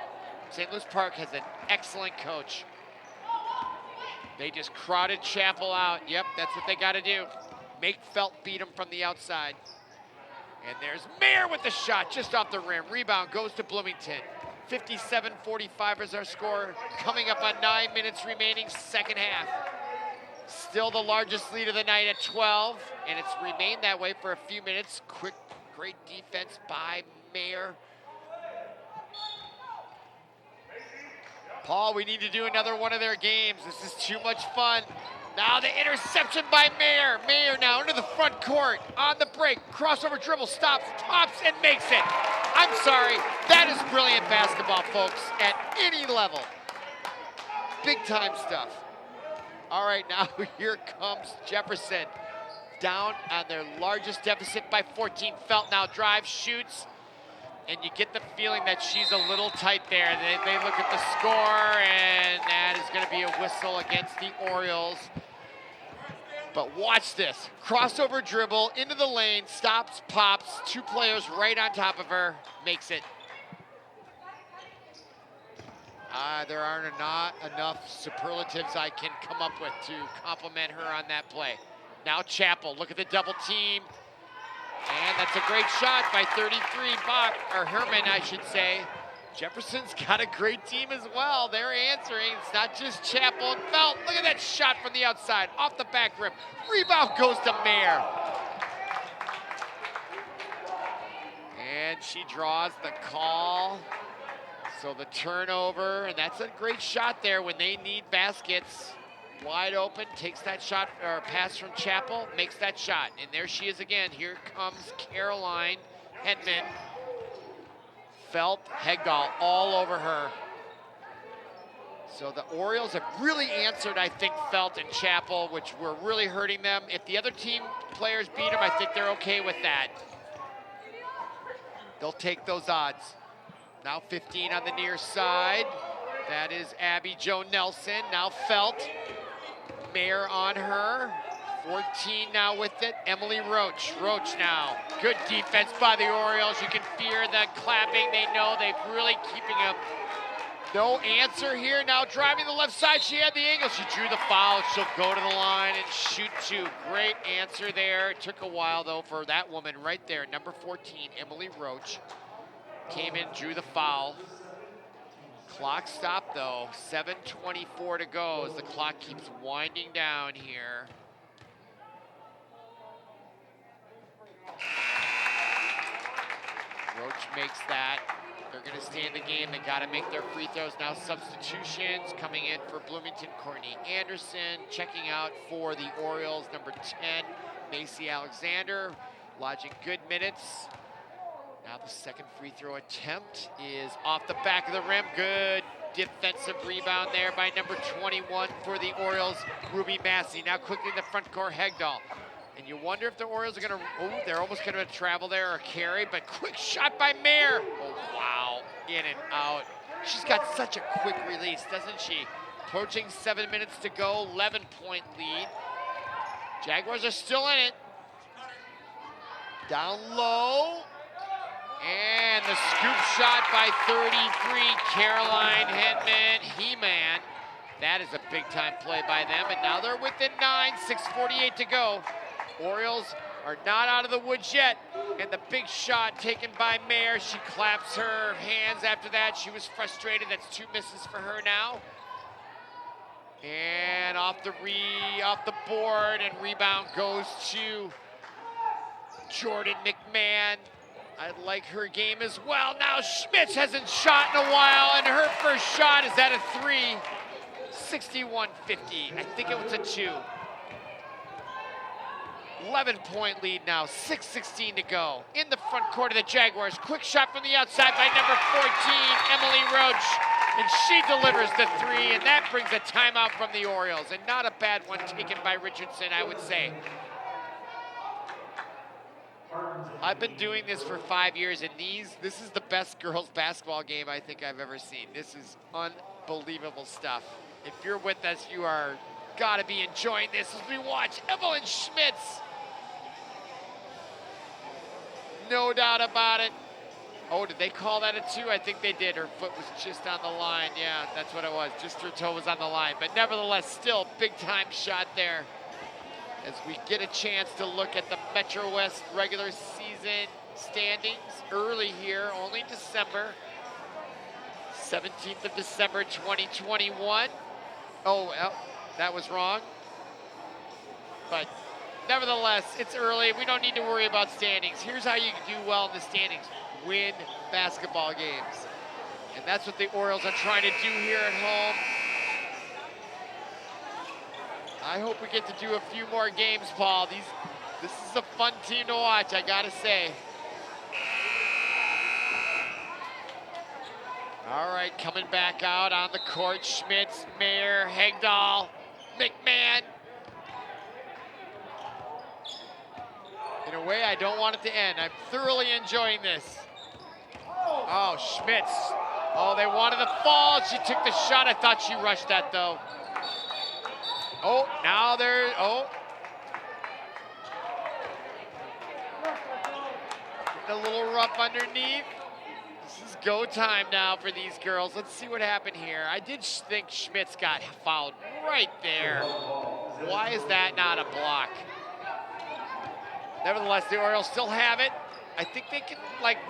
St. Louis Park has an excellent coach. They just crowded Chappell out. Yep, that's what they got to do. Make Felt beat them from the outside. And there's Mayer with the shot just off the rim. Rebound goes to Bloomington. 57-45 is our score. Coming up on 9 minutes remaining, second half. Still the largest lead of the night at 12, and it's remained that way for a few minutes. Great defense by Mayer. Paul, we need to do another one of their games. This is too much fun. Now the interception by Mayer. Mayer now into the front court, on the break, crossover dribble, stops, pops, and makes it. I'm sorry, that is brilliant basketball, folks, at any level. Big time stuff. All right, now here comes Jefferson. Down on their largest deficit by 14. Felt now drives, shoots, and you get the feeling that she's a little tight there. They look at the score, and that is going to be a whistle against the Orioles. But watch this. Crossover dribble into the lane, stops, pops, two players right on top of her, makes it. There are not enough superlatives I can come up with to compliment her on that play. Now Chappell, look at the double team. And that's a great shot by 33, Herman, I should say. Jefferson's got a great team as well. They're answering. It's not just Chappell and Felt. Look at that shot from the outside, off the back rim. Rebound goes to Mayer. And she draws the call. So the turnover, and that's a great shot there when they need baskets. Wide open, takes that shot, or pass from Chappell, makes that shot. And there she is again. Here comes Caroline Hedman. Felt, Hegdahl all over her. So the Orioles have really answered, I think, Felt and Chappell, which were really hurting them. If the other team players beat them, I think they're okay with that. They'll take those odds. Now 15 on the near side. That is Abby Jo Nelson. Now Felt. Mayer on her. 14 now with it. Emily Roach. Roach now. Good defense by the Orioles. You can hear the clapping. They know they're really keeping up. No answer here. Now driving the left side. She had the angle. She drew the foul. She'll go to the line and shoot two. Great answer there. It took a while, though, for that woman right there. Number 14, Emily Roach. Came in, drew the foul. Clock stopped, though. 7:24 to go as the clock keeps winding down here. Roach makes that. They're going to stay in the game. They got to make their free throws. Now substitutions coming in for Bloomington. Courtney Anderson checking out for the Orioles. Number 10, Macy Alexander, lodging good minutes. Now the second free throw attempt is off the back of the rim. Good defensive rebound there by number 21 for the Orioles, Ruby Massey. Now quickly in the front court, Hegdahl. And you wonder if the Orioles are going to, they're almost going to travel there or carry, but quick shot by Mayer. Oh, wow, in and out. She's got such a quick release, doesn't she? Approaching 7 minutes to go, 11-point lead. Jaguars are still in it. Down low. And the scoop shot by 33, Caroline Hedman, He-Man. That is a big-time play by them, and now they're within 9, 6:48 to go. Orioles are not out of the woods yet, and the big shot taken by Mayer. She claps her hands after that. She was frustrated. That's two misses for her now. And off the board, and rebound goes to Jordan McMahon. I like her game as well. Now Schmitz hasn't shot in a while, and her first shot is at a 3. 61-50. I think it was a 2. 11-point lead now. 6:16 to go. In the front court of the Jaguars. Quick shot from the outside by number 14, Emily Roach. And she delivers the 3, and that brings a timeout from the Orioles. And not a bad one taken by Richardson, I would say. I've been doing this for 5 years, and this is the best girls basketball game I think I've ever seen. This is unbelievable stuff. If you're with us, you are gotta be enjoying this as we watch Evelyn Schmitz. No doubt about it. Oh, did they call that a 2? I think they did. Her foot was just on the line. Yeah, that's what it was. Just her toe was on the line. But nevertheless, still big time shot there. As we get a chance to look at the Metro West regular season standings early here, only December, 17th of December, 2021. Oh, well, that was wrong. But nevertheless, it's early. We don't need to worry about standings. Here's how you do well in the standings. Win basketball games. And that's what the Orioles are trying to do here at home. I hope we get to do a few more games, Paul. This is a fun team to watch, I gotta say. All right, coming back out on the court, Schmitz, Mayer, Hegdahl, McMahon. In a way, I don't want it to end. I'm thoroughly enjoying this. Oh, Schmitz. Oh, they wanted the fall. She took the shot. I thought she rushed that, though. Oh, now they're, oh. A little rough underneath. This is go time now for these girls. Let's see what happened here. I did think Schmitz got fouled right there. Why is that not a block? Nevertheless, the Orioles still have it. I think they can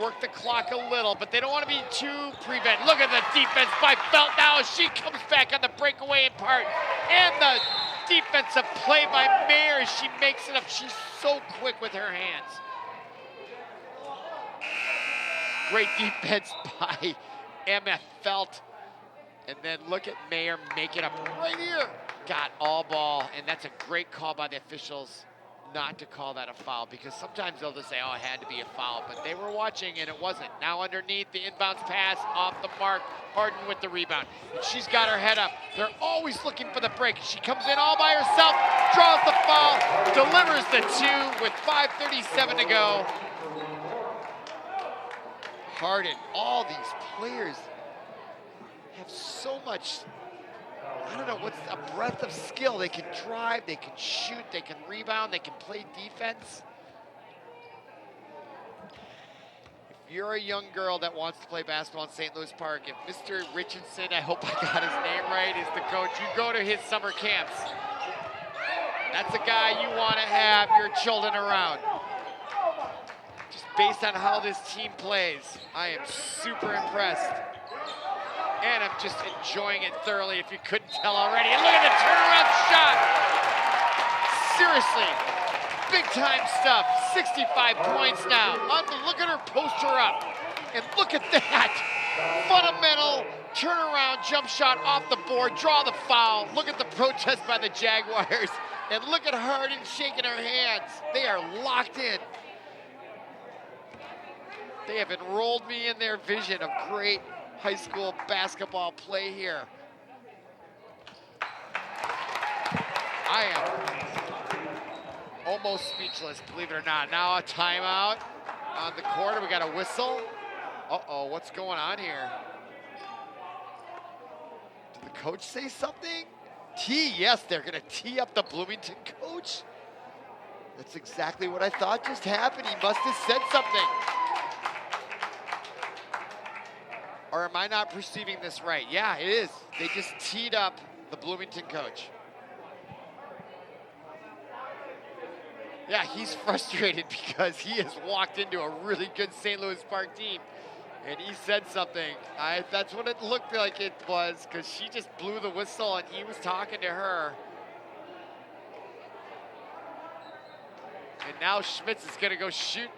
work the clock a little, but they don't want to be too prevent. Look at the defense by Felt now as she comes back on the breakaway in part. And the defensive play by Mayer as she makes it up. She's so quick with her hands. Great defense by MF Felt. And then look at Mayer make it up right here. Got all ball, and that's a great call by the officials not to call that a foul, because sometimes they'll just say, oh, it had to be a foul, but they were watching and it wasn't. Now underneath, the inbounds pass off the mark, Harden with the rebound. And she's got her head up. They're always looking for the break. She comes in all by herself, draws the foul, delivers the two with 5:37 to go. Harden, all these players have so much, I don't know, what's a breadth of skill. They can drive, they can shoot, they can rebound, they can play defense. If you're a young girl that wants to play basketball in St. Louis Park, if Mr. Richardson, I hope I got his name right, is the coach, you go to his summer camps. That's a guy you want to have your children around. Just based on how this team plays, I am super impressed. And I'm just enjoying it thoroughly, if you couldn't tell already. And look at the turnaround shot. Seriously, big time stuff. 65 points now. Look at her post her up. And look at that. Fundamental turnaround jump shot off the board. Draw the foul. Look at the protest by the Jaguars. And look at Harden shaking her hands. They are locked in. They have enrolled me in their vision of great high school basketball play here. I am almost speechless, believe it or not. Now a timeout on the court. We got a whistle. Uh-oh, what's going on here? Did the coach say something? Yes, they're gonna tee up the Bloomington coach. That's exactly what I thought just happened. He must have said something. Or am I not perceiving this right? Yeah, it is. They just teed up the Bloomington coach. Yeah, he's frustrated because he has walked into a really good St. Louis Park team. And he said something. That's what it looked like it was, because she just blew the whistle and he was talking to her. And now Schmitz is going to go shoot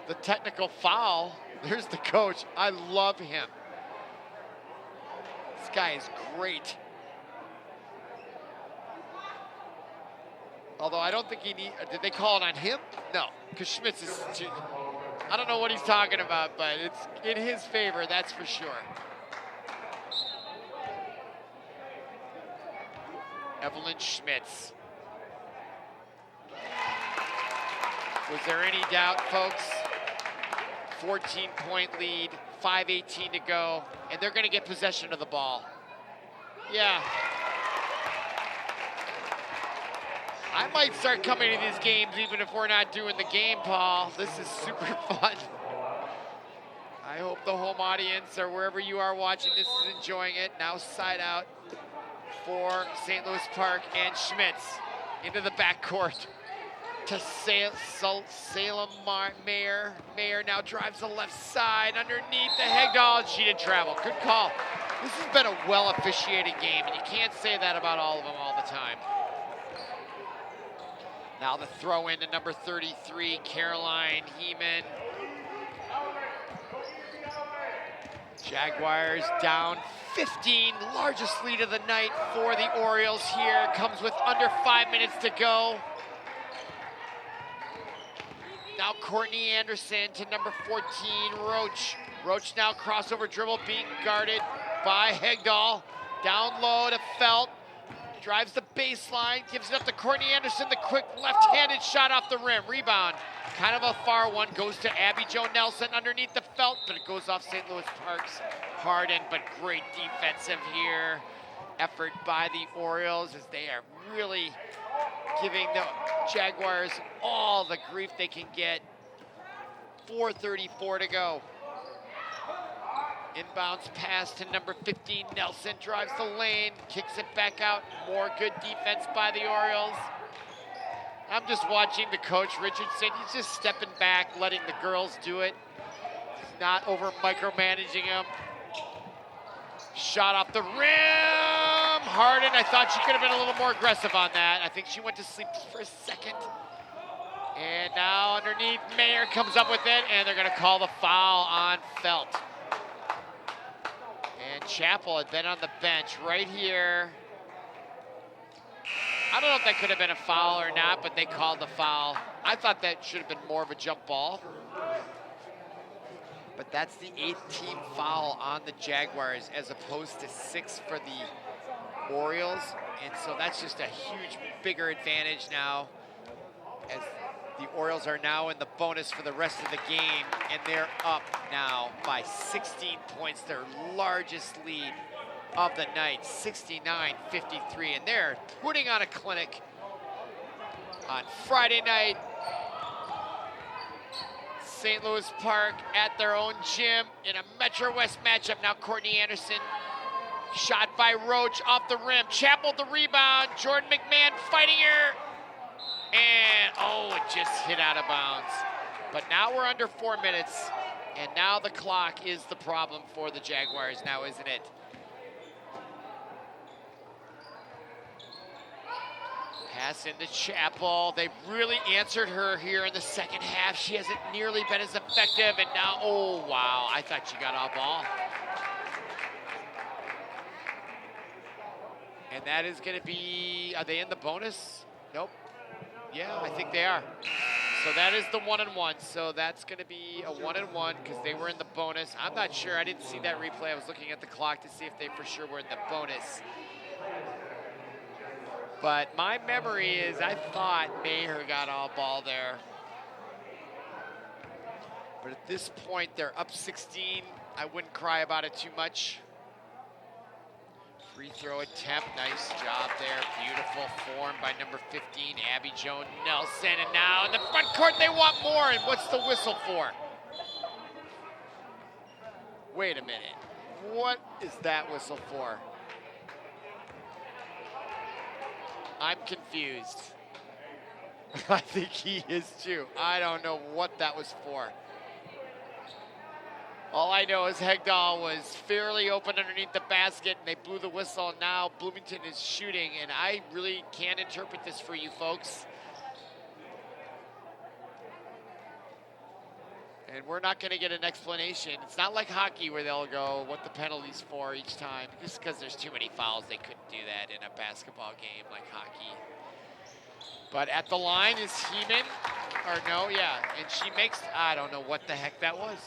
the technical foul. There's the coach. I love him. This guy is great. Although I don't think did they call it on him? No, because Schmitz is I don't know what he's talking about, but it's in his favor, that's for sure. Evelyn Schmitz. Was there any doubt, folks? 14-point lead, 5:18 to go, and they're going to get possession of the ball. Yeah. I might start coming to these games even if we're not doing the game, Paul. This is super fun. I hope the home audience or wherever you are watching this is enjoying it. Now side out for St. Louis Park and Schmitz into the backcourt to Salem Mayer. Mayer now drives the left side underneath the Hegdahl. She did travel. Good call. This has been a well-officiated game, and you can't say that about all of them all the time. Now the throw in to number 33, Caroline Heeman. Jaguars down 15, largest lead of the night for the Orioles here. Comes with under 5 minutes to go. Now Courtney Anderson to number 14, Roach. Roach now crossover dribble being guarded by Hegdahl. Down low to Felt. Drives the baseline, gives it up to Courtney Anderson. The quick left-handed shot off the rim. Rebound, kind of a far one, goes to Abby Jo Nelson underneath the Felt, but it goes off St. Louis Park's Harden. But great defensive here. Effort by the Orioles as they are really giving the Jaguars all the grief they can get. 4:34 to go. Inbounds pass to number 15, Nelson drives the lane, kicks it back out. More good defense by the Orioles. I'm just watching the coach, Richardson. He's just stepping back, letting the girls do it. He's not over micromanaging them. Shot off the rim. Harden, I thought she could have been a little more aggressive on that. I think she went to sleep for a second. And now underneath, Mayer comes up with it, and they're gonna call the foul on Felt. And Chappell had been on the bench right here. I don't know if that could have been a foul or not, but they called the foul. I thought that should have been more of a jump ball. But that's the 8th team foul on the Jaguars as opposed to 6 for the Orioles. And so that's just a huge, bigger advantage now as the Orioles are now in the bonus for the rest of the game, and they're up now by 16 points, their largest lead of the night, 69-53, and they're putting on a clinic on Friday night. St. Louis Park at their own gym in a Metro West matchup. Now Courtney Anderson, shot by Roach off the rim. Chappell the rebound. Jordan McMahon fighting her. And, oh, it just hit out of bounds. But now we're under 4 minutes, and now the clock is the problem for the Jaguars now, isn't it? Pass into Chappell. They've really answered her here in the second half. She hasn't nearly been as effective, and now, oh, wow, I thought she got off ball. And that is going to be, are they in the bonus? Nope. Yeah, I think they are. So that is the 1-1. So that's going to be a 1-1 because they were in the bonus. I'm not sure. I didn't see that replay. I was looking at the clock to see if they for sure were in the bonus. But my memory is I thought Mayer got all ball there. But at this point, they're up 16. I wouldn't cry about it too much. Free throw attempt, nice job there. Beautiful form by number 15, Abby Jo Nelson. And now in the front court, they want more. And what's the whistle for? Wait a minute. What is that whistle for? I'm confused. I think he is too. I don't know what that was for. All I know is Hegdahl was fairly open underneath the basket, and they blew the whistle, and now Bloomington is shooting, and I really can't interpret this for you folks. And we're not going to get an explanation. It's not like hockey where they'll go what the penalty's for each time. Just because there's too many fouls, they couldn't do that in a basketball game like hockey. But at the line is Heeman, or no, yeah, and she makes, I don't know what the heck that was.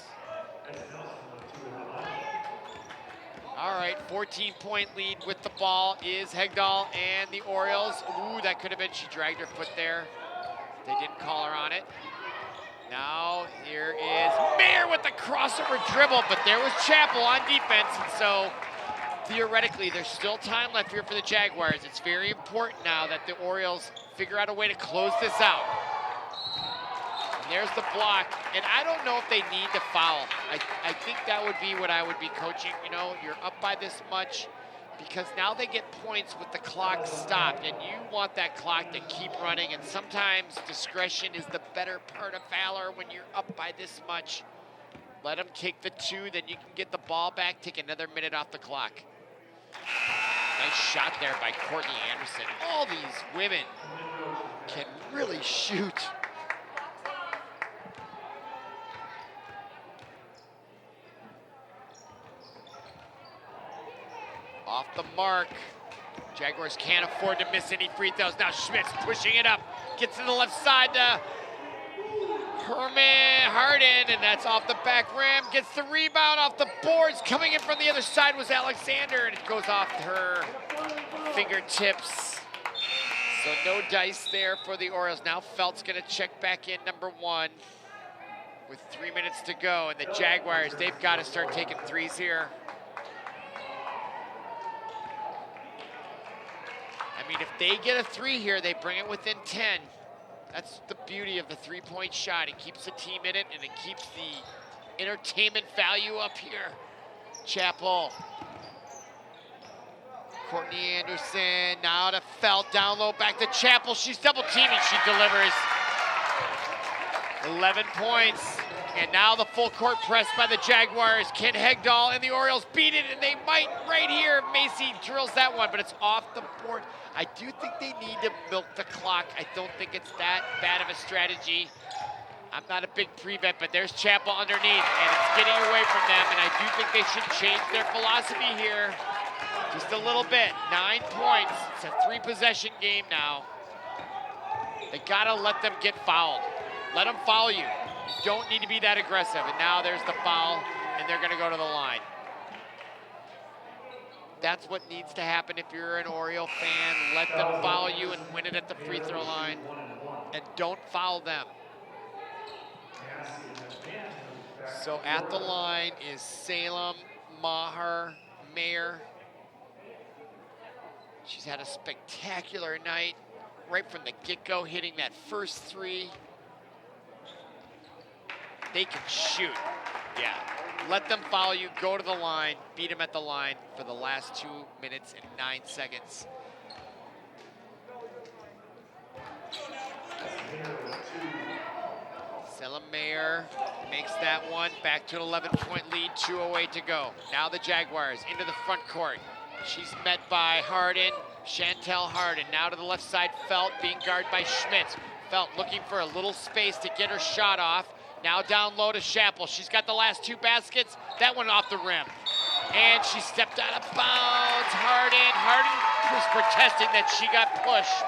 All right, 14-point lead with the ball is Hegdahl and the Orioles. Ooh, that could have been, she dragged her foot there. They didn't call her on it. Now here is Mayer with the crossover dribble, but there was Chappell on defense, and so theoretically there's still time left here for the Jaguars. It's very important now that the Orioles figure out a way to close this out. And there's the block, and I don't know if they need to foul. I think that would be what I would be coaching. You know, you're up by this much, because now they get points with the clock stopped, and you want that clock to keep running, and sometimes discretion is the better part of valor when you're up by this much. Let them take the 2, then you can get the ball back, take another minute off the clock. Nice shot there by Courtney Anderson. All these women can really shoot. mark. Jaguars can't afford to miss any free throws. Now Schmidt's pushing it up. Gets to the left side to Herman Harden, and that's off the back rim. Gets the rebound off the boards. Coming in from the other side was Alexander, and it goes off her fingertips. So no dice there for the Orioles. Now Felt's gonna check back in number 1 with 3 minutes to go, and the Jaguars, they've got to start taking threes here. I mean, if they get a 3 here, they bring it within 10. That's the beauty of the 3-point shot. It keeps the team in it, and it keeps the entertainment value up here. Chappell. Courtney Anderson, now to Felt, down low, back to Chappell. She's double teaming, she delivers. 11 points, and now the full court press by the Jaguars. Ken Hegdahl and the Orioles beat it, and they might right here. Macy drills that one, but it's off the board. I do think they need to milk the clock. I don't think it's that bad of a strategy. I'm not a big prevent, but there's Chappell underneath, and it's getting away from them, and I do think they should change their philosophy here just a little bit. 9 points. It's a 3-possession game now. They gotta let them get fouled. Let them foul you. You don't need to be that aggressive. And now there's the foul, and they're gonna go to the line. That's what needs to happen if you're an Oriole fan. Let them foul you and win it at the free throw line. And don't foul them. So at the line is Salem, Maher, Mayer. She's had a spectacular night right from the get-go, hitting that first 3. They can shoot. Yeah. Let them foul you, go to the line, beat them at the line for the last 2 minutes and 9 seconds. Salem Mayer makes that one, back to an 11-point lead, 2:08 to go. Now the Jaguars into the front court. She's met by Harden, Chantel Harden. Now to the left side, Felt being guarded by Schmidt. Felt looking for a little space to get her shot off. Now down low to Chappell. She's got the last 2 baskets. That one off the rim. And she stepped out of bounds. Harden was protesting that she got pushed.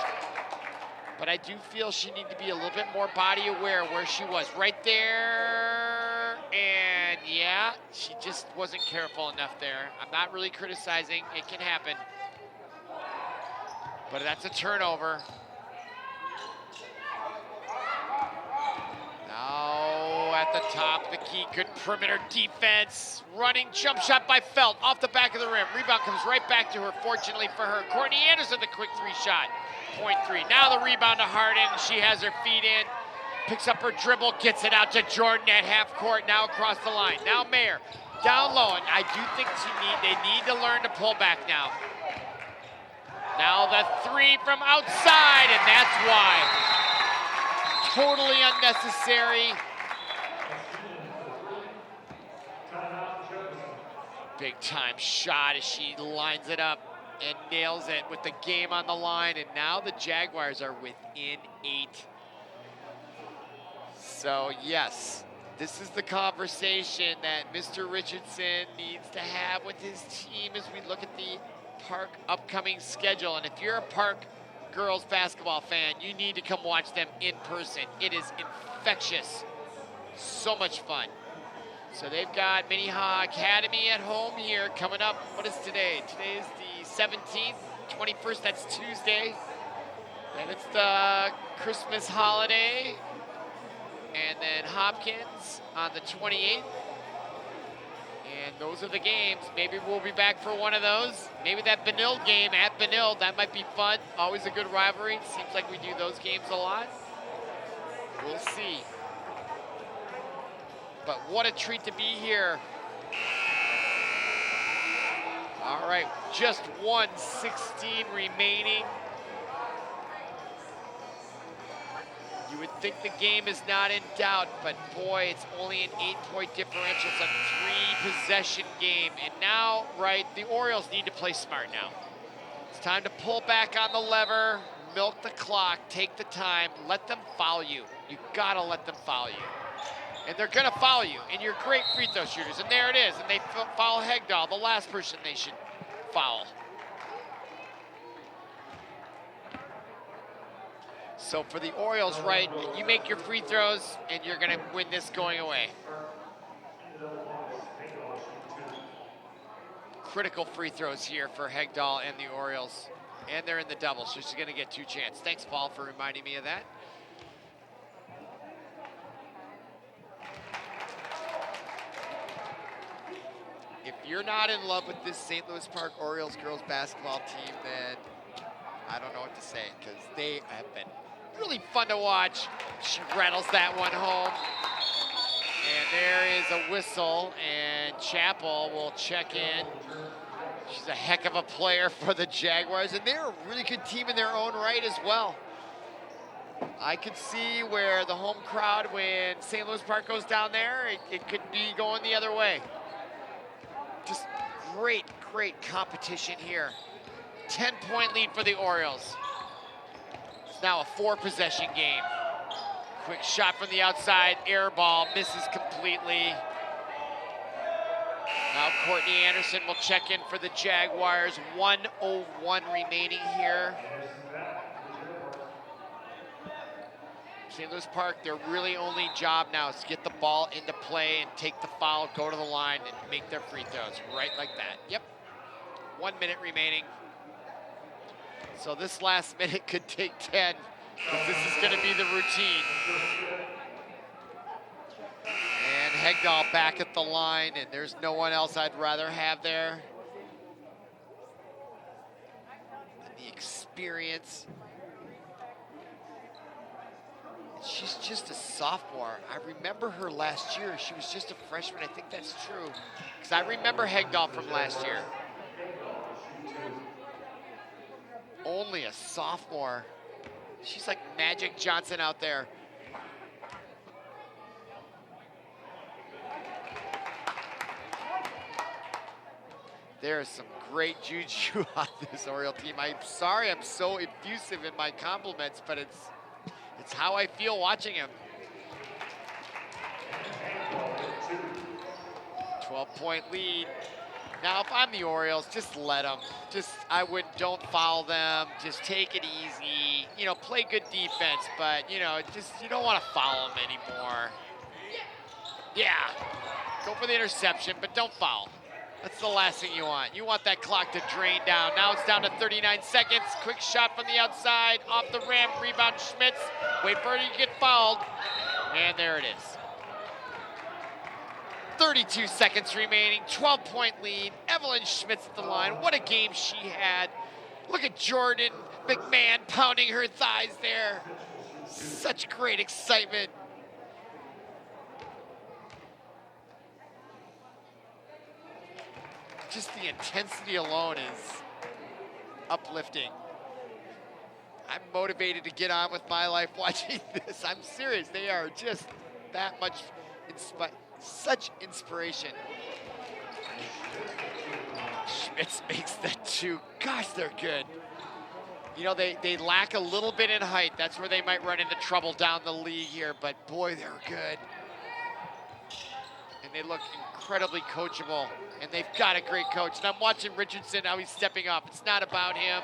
But I do feel she needed to be a little bit more body aware where she was. Right there. And yeah, she just wasn't careful enough there. I'm not really criticizing. It can happen. But that's a turnover. Now at the top, the key, good perimeter defense. Running jump shot by Felt off the back of the rim. Rebound comes right back to her, fortunately for her. Courtney Anderson, the quick 3 shot. Point 3. Now the rebound to Harden. She has her feet in. Picks up her dribble, gets it out to Jordan at half court, now across the line. Now Mayer, down low, and I do think they need to learn to pull back now. Now the 3 from outside, and that's why. Totally unnecessary. Big time shot as she lines it up and nails it with the game on the line, and now the Jaguars are within 8. So yes, this is the conversation that Mr. Richardson needs to have with his team as we look at the Park upcoming schedule. And if you're a Park girls basketball fan, you need to come watch them in person. It is infectious. So much fun. So they've got Minnehaha Academy at home here coming up. What is today? Today is the 17th, 21st, that's Tuesday. Then it's the Christmas holiday. And then Hopkins on the 28th. And those are the games. Maybe we'll be back for one of those. Maybe that Benilde game at Benilde, that might be fun. Always a good rivalry. Seems like we do those games a lot. We'll see. But what a treat to be here. All right, just 1:16 remaining. You would think the game is not in doubt, but boy, it's only an 8-point differential. It's a 3-possession game. And now, right, the Orioles need to play smart now. It's time to pull back on the lever, milk the clock, take the time, let them foul you. You gotta let them foul you. And they're gonna foul you, and you're great free throw shooters. And there it is, and they foul Hegdahl, the last person they should foul. So for the Orioles, right, you make your free throws and you're gonna win this going away. Critical free throws here for Hegdahl and the Orioles. And they're in the double, so she's gonna get 2 chances. Thanks, Paul, for reminding me of that. If you're not in love with this St. Louis Park Orioles girls basketball team, then I don't know what to say, because they have been really fun to watch. She rattles that one home. And there is a whistle, and Chappell will check in. She's a heck of a player for the Jaguars, and they're a really good team in their own right as well. I could see where the home crowd, when St. Louis Park goes down there, it could be going the other way. Just great, great competition here. 10-point lead for the Orioles. It's now a 4-possession game. Quick shot from the outside, air ball, misses completely. Now Courtney Anderson will check in for the Jaguars. 1:01 remaining here. St. Louis Park, their really only job now is to get the ball into play and take the foul, go to the line, and make their free throws, right like that. Yep, 1 minute remaining. So this last minute could take 10, because this is gonna be the routine. And Hegdahl back at the line, and there's no one else I'd rather have there. And the experience. She's just a sophomore. I remember her last year. She was just a freshman. I think that's true, because I remember Hegdahl from last year. Only a sophomore. She's like Magic Johnson out there. There's some great juju on this Oriole team. I'm sorry I'm so effusive in my compliments, but it's how I feel watching him. 12-point lead. Now, if I'm the Orioles, just let them. Don't foul them. Just take it easy. You know, play good defense, but, you know, you don't want to foul them anymore. Yeah, go for the interception, but don't foul. That's the last thing you want. You want that clock to drain down. Now it's down to 39 seconds. Quick shot from the outside, off the rim, rebound Schmitz. Wait for it to get fouled, and there it is. 32 seconds remaining, 12-point lead. Evelyn Schmitz at the line. What a game she had. Look at Jordan McMahon pounding her thighs there. Such great excitement. Just the intensity alone is uplifting. I'm motivated to get on with my life watching this. I'm serious. They are just that much such inspiration. Schmitz makes that 2. Gosh, they're good. You know, they lack a little bit in height. That's where they might run into trouble down the league here, but boy, they're good. And they look incredibly coachable, and they've got a great coach. And I'm watching Richardson, how he's stepping up. It's not about him.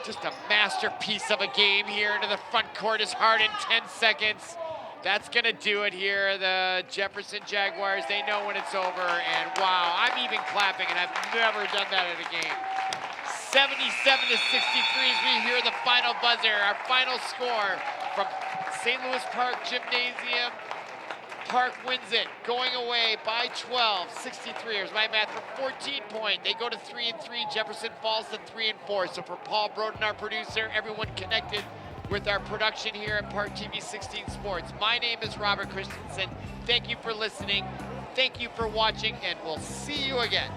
Just a masterpiece of a game here into the front court is Harden, 10 seconds. That's gonna do it here. The Jefferson Jaguars, they know when it's over, and wow, I'm even clapping, and I've never done that at a game. 77-63 as we hear the final buzzer, our final score from St. Louis Park Gymnasium. Park wins it, going away by 12, 63. Here's my math for 14-point. They go to 3-3. Jefferson falls to 3-4. So for Paul Broden, our producer, everyone connected with our production here at ParkTV 16 Sports. My name is Robert Christensen. Thank you for listening. Thank you for watching, and we'll see you again.